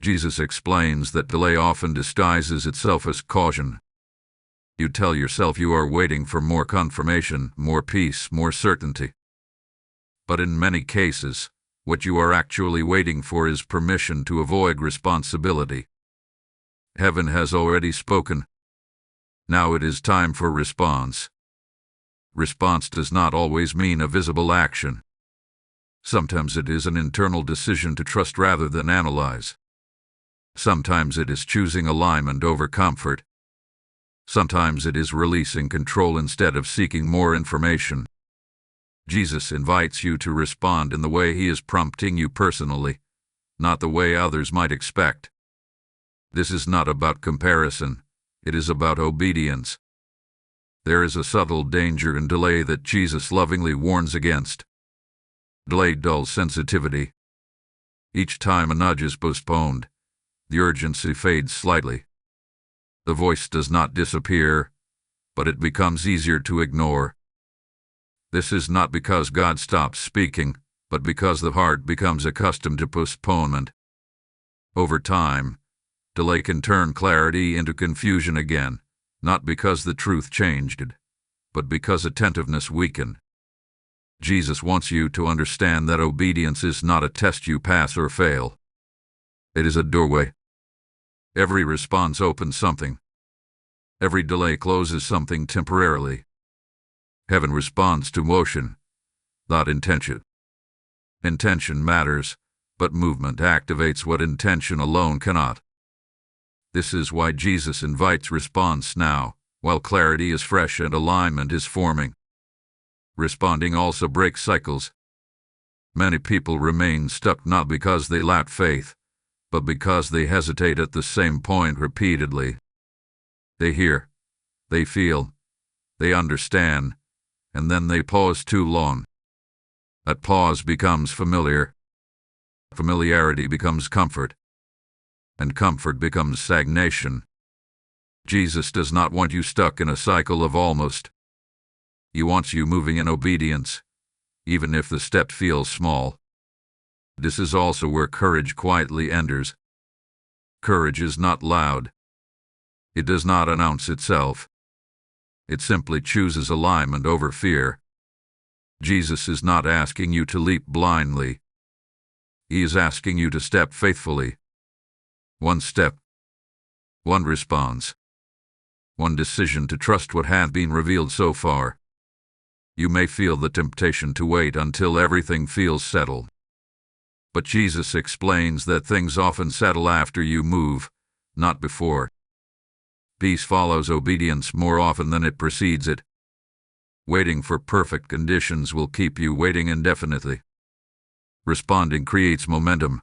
Jesus explains that delay often disguises itself as caution. You tell yourself you are waiting for more confirmation, more peace, more certainty. But in many cases, what you are actually waiting for is permission to avoid responsibility. Heaven has already spoken. Now it is time for response. Response does not always mean a visible action. Sometimes it is an internal decision to trust rather than analyze. Sometimes it is choosing alignment over comfort. Sometimes it is releasing control instead of seeking more information. Jesus invites you to respond in the way he is prompting you personally, not the way others might expect. This is not about comparison, it is about obedience. There is a subtle danger in delay that Jesus lovingly warns against. Delay dulls sensitivity. Each time a nudge is postponed, the urgency fades slightly. The voice does not disappear, but it becomes easier to ignore. This is not because God stops speaking, but because the heart becomes accustomed to postponement. Over time, delay can turn clarity into confusion again, not because the truth changed, but because attentiveness weakened. Jesus wants you to understand that obedience is not a test you pass or fail. It is a doorway. Every response opens something. Every delay closes something temporarily. Heaven responds to motion, not intention. Intention matters, but movement activates what intention alone cannot. This is why Jesus invites response now, while clarity is fresh and alignment is forming. Responding also breaks cycles. Many people remain stuck not because they lack faith, but because they hesitate at the same point repeatedly. They hear, they feel, they understand, and then they pause too long. That pause becomes familiar. Familiarity becomes comfort. And comfort becomes stagnation. Jesus does not want you stuck in a cycle of almost. He wants you moving in obedience, even if the step feels small. This is also where courage quietly enters. Courage is not loud. It does not announce itself. It simply chooses alignment over fear. Jesus is not asking you to leap blindly. He is asking you to step faithfully. One step, one response, one decision to trust what hath been revealed so far. You may feel the temptation to wait until everything feels settled. But Jesus explains that things often settle after you move, not before. Peace follows obedience more often than it precedes it. Waiting for perfect conditions will keep you waiting indefinitely. Responding creates momentum,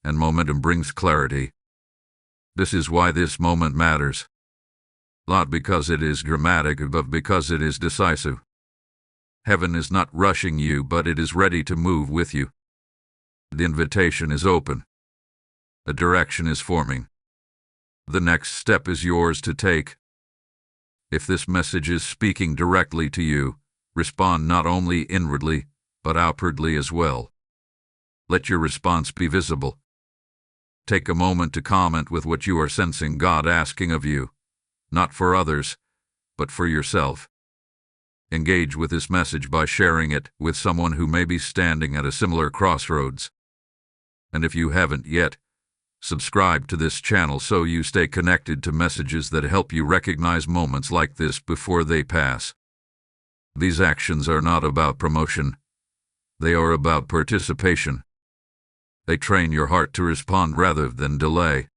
and momentum brings clarity. This is why this moment matters. Not because it is dramatic, but because it is decisive. Heaven is not rushing you, but it is ready to move with you. The invitation is open. A direction is forming. The next step is yours to take. If this message is speaking directly to you, respond not only inwardly, but outwardly as well. Let your response be visible. Take a moment to comment with what you are sensing God asking of you, not for others, but for yourself. Engage with this message by sharing it with someone who may be standing at a similar crossroads. And if you haven't yet, subscribe to this channel so you stay connected to messages that help you recognize moments like this before they pass. These actions are not about promotion. They are about participation. They train your heart to respond rather than delay.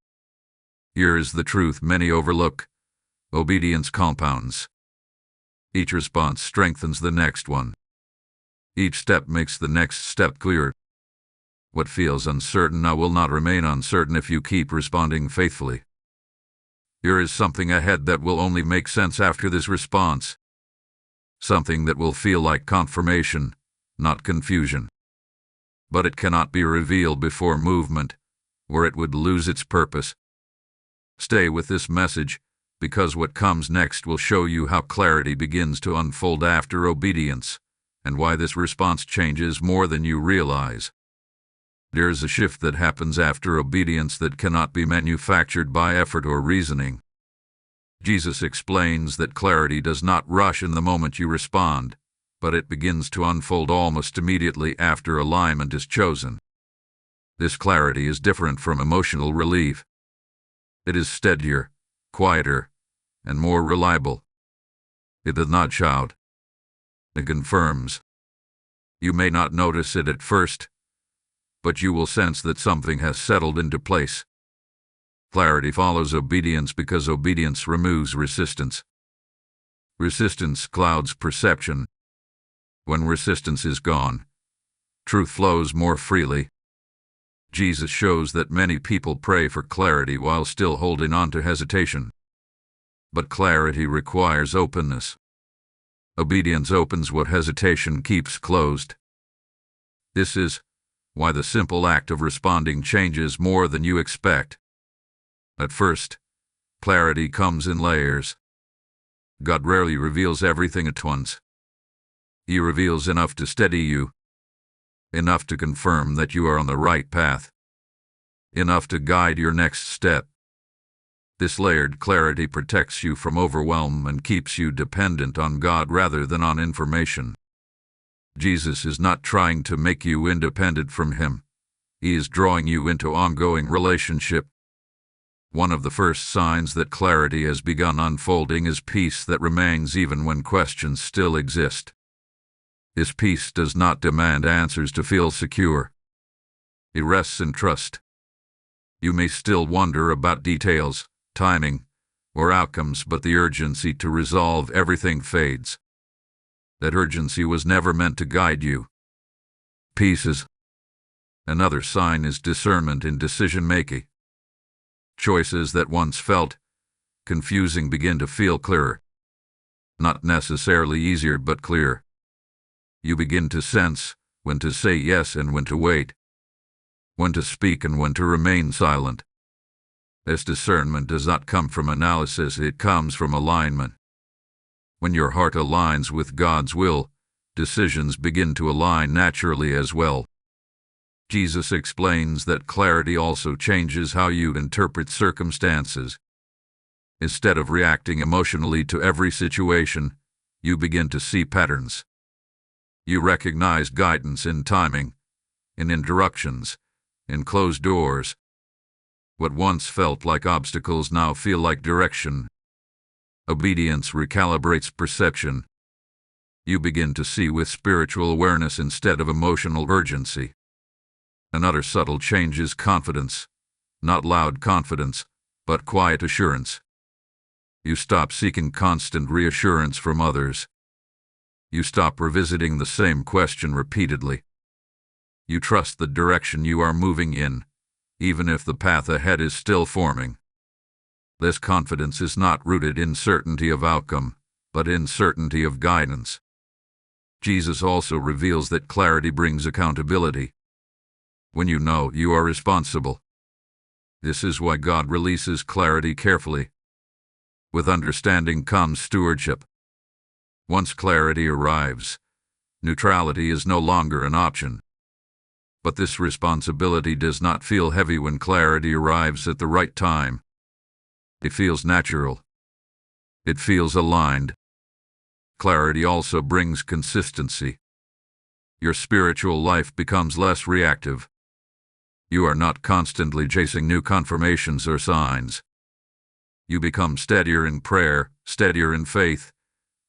Here is the truth many overlook. Obedience compounds. Each response strengthens the next one. Each step makes the next step clearer. What feels uncertain now will not remain uncertain if you keep responding faithfully. Here is something ahead that will only make sense after this response. Something that will feel like confirmation, not confusion. But it cannot be revealed before movement, or it would lose its purpose. Stay with this message, because what comes next will show you how clarity begins to unfold after obedience, and why this response changes more than you realize. There's a shift that happens after obedience that cannot be manufactured by effort or reasoning. Jesus explains that clarity does not rush in the moment you respond, but it begins to unfold almost immediately after alignment is chosen. This clarity is different from emotional relief. It is steadier, quieter, and more reliable. It does not shout. It confirms. You may not notice it at first, but you will sense that something has settled into place. Clarity follows obedience because obedience removes resistance. Resistance clouds perception. When resistance is gone, truth flows more freely. Jesus shows that many people pray for clarity while still holding on to hesitation. But clarity requires openness. Obedience opens what hesitation keeps closed. This is why the simple act of responding changes more than you expect. At first, clarity comes in layers. God rarely reveals everything at once. He reveals enough to steady you, enough to confirm that you are on the right path, enough to guide your next step. This layered clarity protects you from overwhelm and keeps you dependent on God rather than on information. Jesus is not trying to make you independent from Him. He is drawing you into ongoing relationship. One of the first signs that clarity has begun unfolding is peace that remains even when questions still exist. This peace does not demand answers to feel secure. It rests in trust. You may still wonder about details, timing, or outcomes, but the urgency to resolve everything fades. That urgency was never meant to guide you. Pieces. Another sign is discernment in decision-making. Choices that once felt confusing begin to feel clearer. Not necessarily easier, but clear. You begin to sense when to say yes and when to wait, when to speak and when to remain silent. This discernment does not come from analysis, it comes from alignment. When your heart aligns with God's will, decisions begin to align naturally as well. Jesus explains that clarity also changes how you interpret circumstances. Instead of reacting emotionally to every situation, you begin to see patterns. You recognize guidance in timing, in interruptions, in closed doors. What once felt like obstacles now feel like direction. Obedience recalibrates perception. You begin to see with spiritual awareness instead of emotional urgency. Another subtle change is confidence. Not loud confidence, but quiet assurance. You stop seeking constant reassurance from others. You stop revisiting the same question repeatedly. You trust the direction you are moving in, even if the path ahead is still forming. This confidence is not rooted in certainty of outcome, but in certainty of guidance. Jesus also reveals that clarity brings accountability. When you know, you are responsible. This is why God releases clarity carefully. With understanding comes stewardship. Once clarity arrives, neutrality is no longer an option. But this responsibility does not feel heavy when clarity arrives at the right time. It feels natural. It feels aligned. Clarity also brings consistency. Your spiritual life becomes less reactive. You are not constantly chasing new confirmations or signs. You become steadier in prayer, steadier in faith,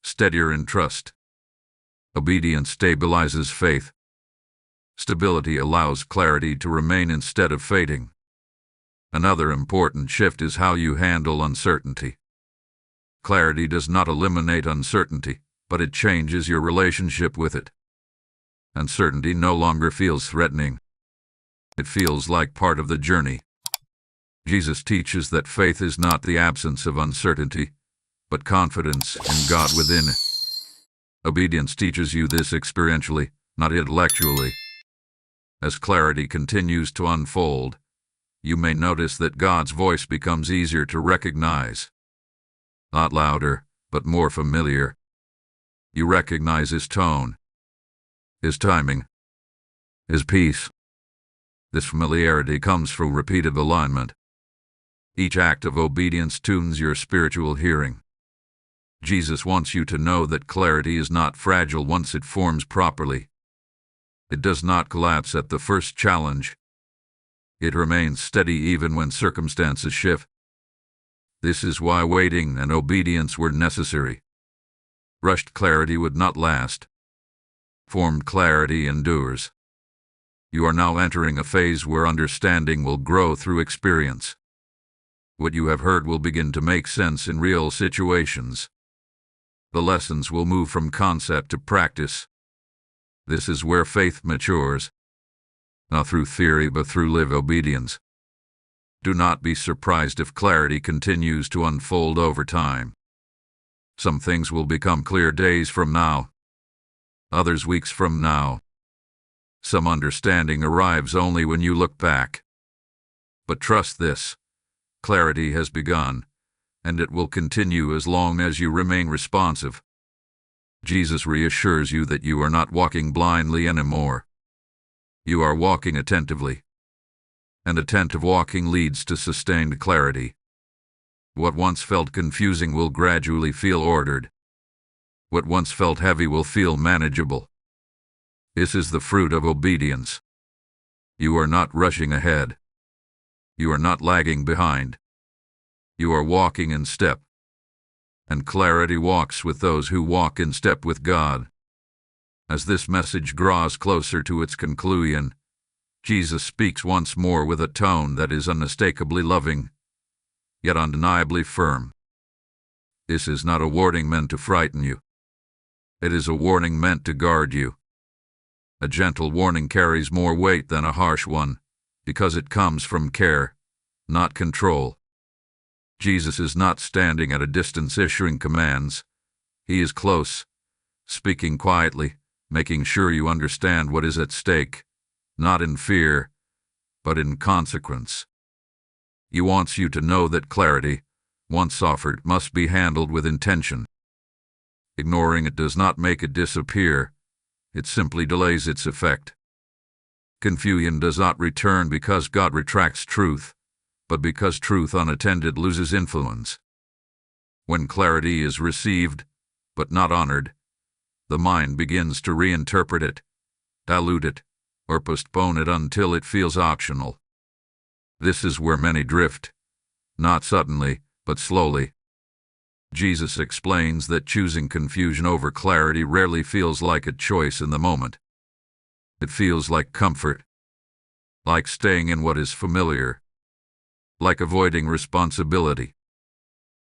steadier in trust. Obedience stabilizes faith. Stability allows clarity to remain instead of fading. Another important shift is how you handle uncertainty. Clarity does not eliminate uncertainty, but it changes your relationship with it. Uncertainty no longer feels threatening. It feels like part of the journey. Jesus teaches that faith is not the absence of uncertainty, but confidence in God within. Obedience teaches you this experientially, not intellectually. As clarity continues to unfold, you may notice that God's voice becomes easier to recognize. Not louder, but more familiar. You recognize His tone, His timing, His peace. This familiarity comes from repeated alignment. Each act of obedience tunes your spiritual hearing. Jesus wants you to know that clarity is not fragile once it forms properly. It does not collapse at the first challenge. It remains steady even when circumstances shift. This is why waiting and obedience were necessary. Rushed clarity would not last. Formed clarity endures. You are now entering a phase where understanding will grow through experience. What you have heard will begin to make sense in real situations. The lessons will move from concept to practice. This is where faith matures, not through theory but through lived obedience. Do not be surprised if clarity continues to unfold over time. Some things will become clear days from now, others weeks from now. Some understanding arrives only when you look back. But trust this, clarity has begun, and it will continue as long as you remain responsive. Jesus reassures you that you are not walking blindly anymore. You are walking attentively. And attentive walking leads to sustained clarity. What once felt confusing will gradually feel ordered. What once felt heavy will feel manageable. This is the fruit of obedience. You are not rushing ahead. You are not lagging behind. You are walking in step. And clarity walks with those who walk in step with God. As this message draws closer to its conclusion, Jesus speaks once more with a tone that is unmistakably loving, yet undeniably firm. This is not a warning meant to frighten you. It is a warning meant to guard you. A gentle warning carries more weight than a harsh one, because it comes from care, not control. Jesus is not standing at a distance issuing commands. He is close, speaking quietly, making sure you understand what is at stake, not in fear, but in consequence. He wants you to know that clarity, once offered, must be handled with intention. Ignoring it does not make it disappear. It simply delays its effect. Confusion does not return because God retracts truth, but because truth unattended loses influence. When clarity is received, but not honored, the mind begins to reinterpret it, dilute it, or postpone it until it feels optional. This is where many drift, not suddenly, but slowly. Jesus explains that choosing confusion over clarity rarely feels like a choice in the moment. It feels like comfort, like staying in what is familiar, like avoiding responsibility.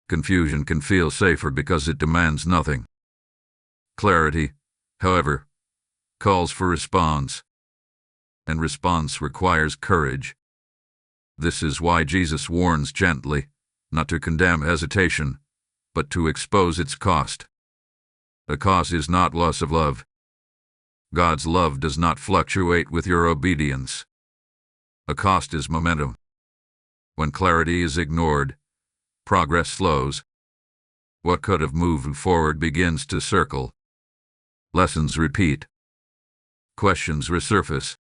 Confusion can feel safer because it demands nothing. Clarity, however, calls for response, and response requires courage. This is why Jesus warns gently, not to condemn hesitation, but to expose its cost. The cost is not loss of love. God's love does not fluctuate with your obedience. A cost is momentum. When clarity is ignored, progress slows. What could have moved forward begins to circle. Lessons repeat. Questions resurface.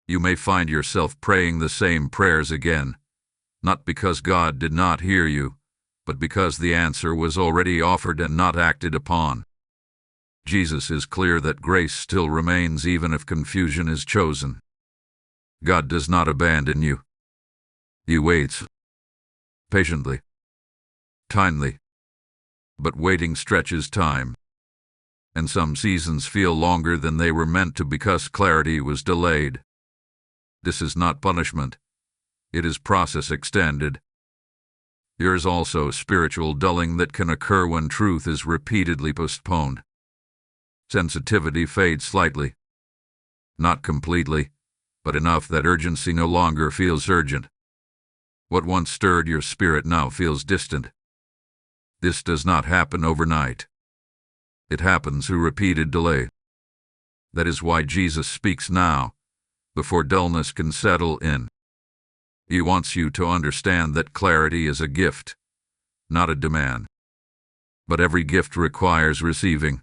You may find yourself praying the same prayers again, not because God did not hear you, but because the answer was already offered and not acted upon. Jesus is clear that grace still remains even if confusion is chosen. God does not abandon you. He waits. Patiently. Timely. But waiting stretches time. And some seasons feel longer than they were meant to because clarity was delayed. This is not punishment. It is process extended. There is also spiritual dulling that can occur when truth is repeatedly postponed. Sensitivity fades slightly. Not completely, but enough that urgency no longer feels urgent. What once stirred your spirit now feels distant. This does not happen overnight. It happens through repeated delay. That is why Jesus speaks now, before dullness can settle in. He wants you to understand that clarity is a gift, not a demand. But every gift requires receiving.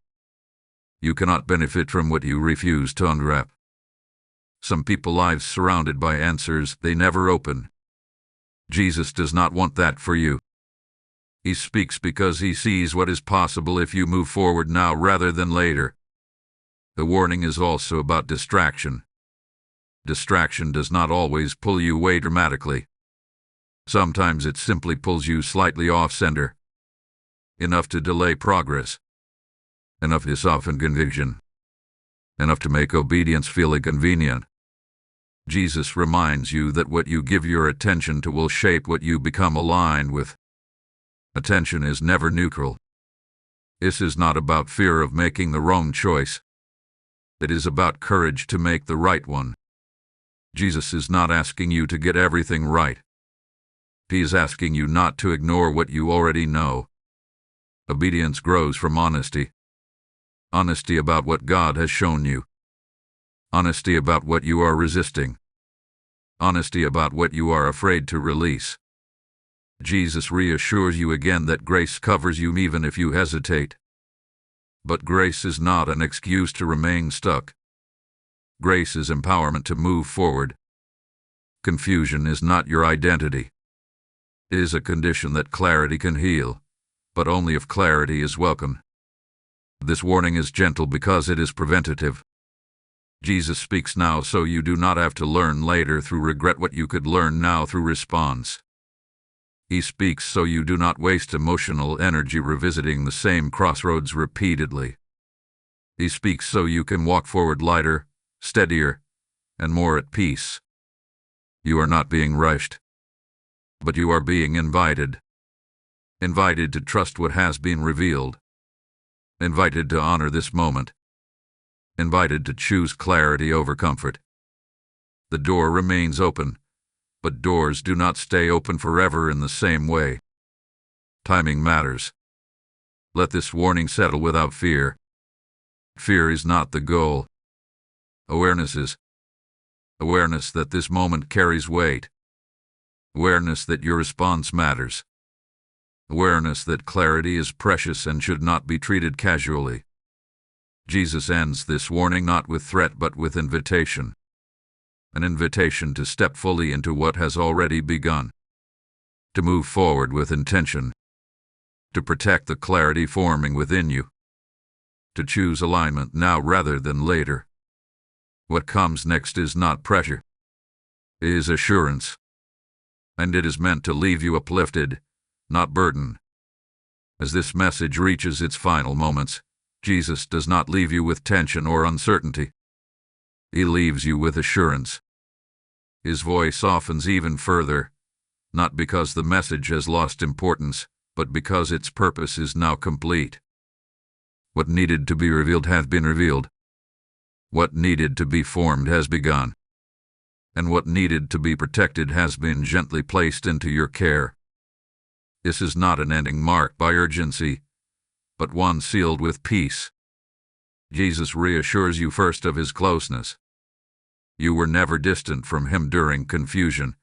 You cannot benefit from what you refuse to unwrap. Some people lives surrounded by answers they never open. Jesus does not want that for you. He speaks because he sees what is possible if you move forward now rather than later. The warning is also about distraction. Distraction does not always pull you away dramatically. Sometimes it simply pulls you slightly off center. Enough to delay progress. Enough to soften conviction. Enough to make obedience feel inconvenient. Jesus reminds you that what you give your attention to will shape what you become aligned with. Attention is never neutral. This is not about fear of making the wrong choice. It is about courage to make the right one. Jesus is not asking you to get everything right. He is asking you not to ignore what you already know. Obedience grows from honesty. Honesty about what God has shown you. Honesty about what you are resisting. Honesty about what you are afraid to release. Jesus reassures you again that grace covers you even if you hesitate. But grace is not an excuse to remain stuck. Grace is empowerment to move forward. Confusion is not your identity. It is a condition that clarity can heal, but only if clarity is welcome. This warning is gentle because it is preventative. Jesus speaks now so you do not have to learn later through regret what you could learn now through response. He speaks so you do not waste emotional energy revisiting the same crossroads repeatedly. He speaks so you can walk forward lighter, steadier, and more at peace. You are not being rushed, but you are being invited. Invited to trust what has been revealed. Invited to honor this moment. Invited to choose clarity over comfort. The door remains open, but doors do not stay open forever in the same way. Timing matters. Let this warning settle without fear. Fear is not the goal. Awareness is. Awareness that this moment carries weight. Awareness that your response matters. Awareness that clarity is precious and should not be treated casually. Jesus ends this warning not with threat but with invitation. An invitation to step fully into what has already begun. To move forward with intention. To protect the clarity forming within you. To choose alignment now rather than later. What comes next is not pressure. It is assurance. And it is meant to leave you uplifted, not burdened. As this message reaches its final moments, Jesus does not leave you with tension or uncertainty. He leaves you with assurance. His voice softens even further, not because the message has lost importance, but because its purpose is now complete. What needed to be revealed has been revealed. What needed to be formed has begun. And what needed to be protected has been gently placed into your care. This is not an ending marked by urgency, but one sealed with peace. Jesus reassures you first of his closeness. You were never distant from him during confusion,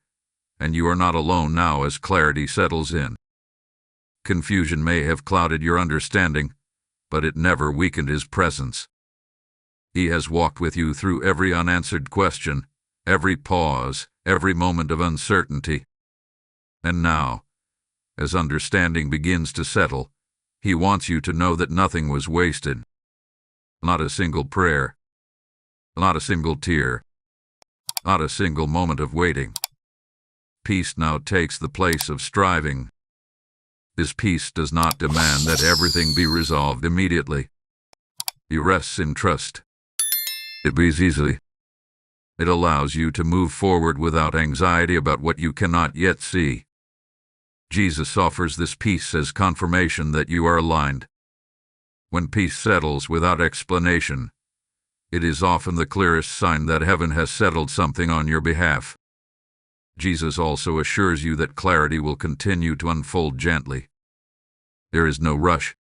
and you are not alone now as clarity settles in. Confusion may have clouded your understanding, but it never weakened his presence. He has walked with you through every unanswered question, every pause, every moment of uncertainty. And now, as understanding begins to settle, he wants you to know that nothing was wasted. Not a single prayer. Not a single tear. Not a single moment of waiting. Peace now takes the place of striving. This peace does not demand that everything be resolved immediately. You rest in trust. It breathes easily. It allows you to move forward without anxiety about what you cannot yet see. Jesus offers this peace as confirmation that you are aligned. When peace settles without explanation, it is often the clearest sign that heaven has settled something on your behalf. Jesus also assures you that clarity will continue to unfold gently. There is no rush,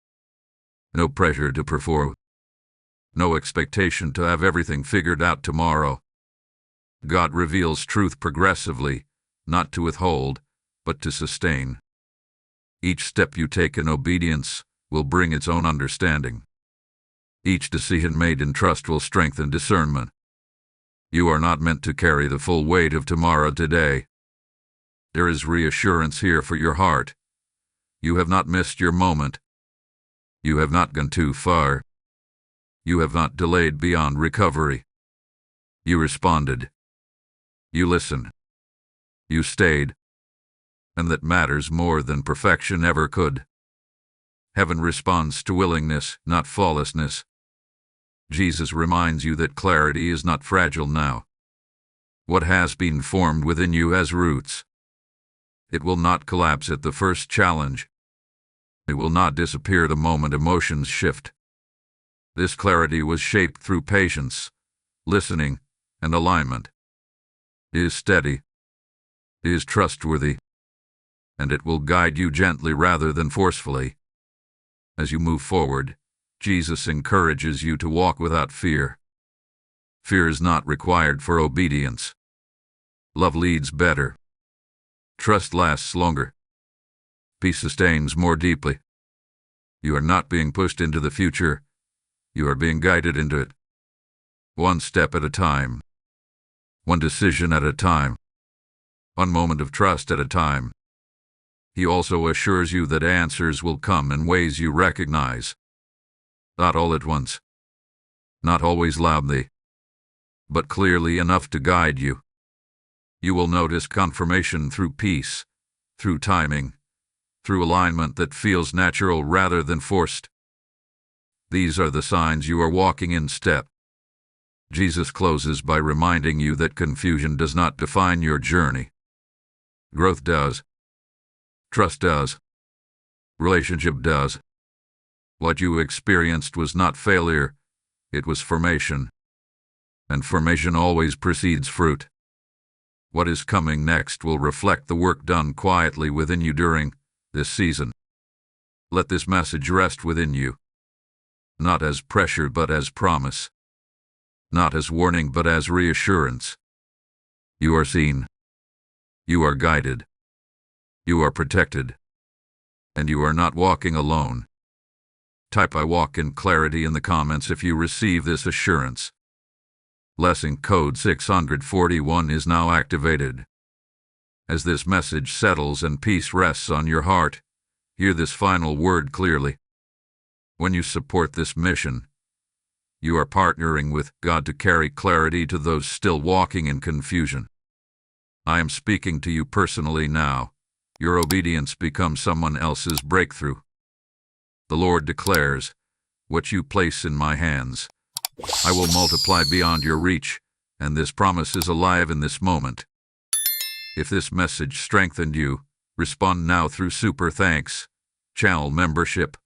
no pressure to perform, no expectation to have everything figured out tomorrow. God reveals truth progressively, not to withhold, but to sustain. Each step you take in obedience will bring its own understanding. Each decision made in trust will strengthen discernment. You are not meant to carry the full weight of tomorrow today. There is reassurance here for your heart. You have not missed your moment. You have not gone too far. You have not delayed beyond recovery. You responded. You listened. You stayed. And that matters more than perfection ever could. Heaven responds to willingness, not flawlessness. Jesus reminds you that clarity is not fragile now. What has been formed within you has roots. It will not collapse at the first challenge. It will not disappear the moment emotions shift. This clarity was shaped through patience, listening, and alignment. It is steady. It is trustworthy. And it will guide you gently rather than forcefully. As you move forward, Jesus encourages you to walk without fear. Fear is not required for obedience. Love leads better. Trust lasts longer. Peace sustains more deeply. You are not being pushed into the future. You are being guided into it. One step at a time. One decision at a time. One moment of trust at a time. He also assures you that answers will come in ways you recognize. Not all at once. Not always loudly. But clearly enough to guide you. You will notice confirmation through peace, through timing, through alignment that feels natural rather than forced. These are the signs you are walking in step. Jesus closes by reminding you that confusion does not define your journey. Growth does. Trust does. Relationship does. What you experienced was not failure, it was formation. And formation always precedes fruit. What is coming next will reflect the work done quietly within you during this season. Let this message rest within you. Not as pressure but as promise. Not as warning but as reassurance. You are seen. You are guided. You are protected. And you are not walking alone. Type "I walk in clarity" in the comments if you receive this assurance. Blessing code 641 is now activated. As this message settles and peace rests on your heart, hear this final word clearly. When you support this mission, you are partnering with God to carry clarity to those still walking in confusion. I am speaking to you personally now. Your obedience becomes someone else's breakthrough. The Lord declares, "What you place in my hands, I will multiply beyond your reach," and this promise is alive in this moment. If this message strengthened you, respond now through Super Thanks, channel membership,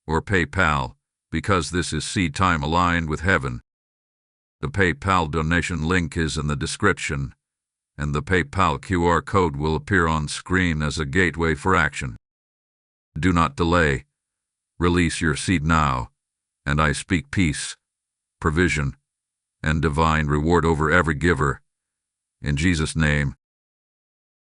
or PayPal, because this is seed time aligned with heaven. The PayPal donation link is in the description, and the PayPal QR code will appear on screen as a gateway for action. Do not delay. Release your seed now, and I speak peace, provision, and divine reward over every giver. In Jesus' name,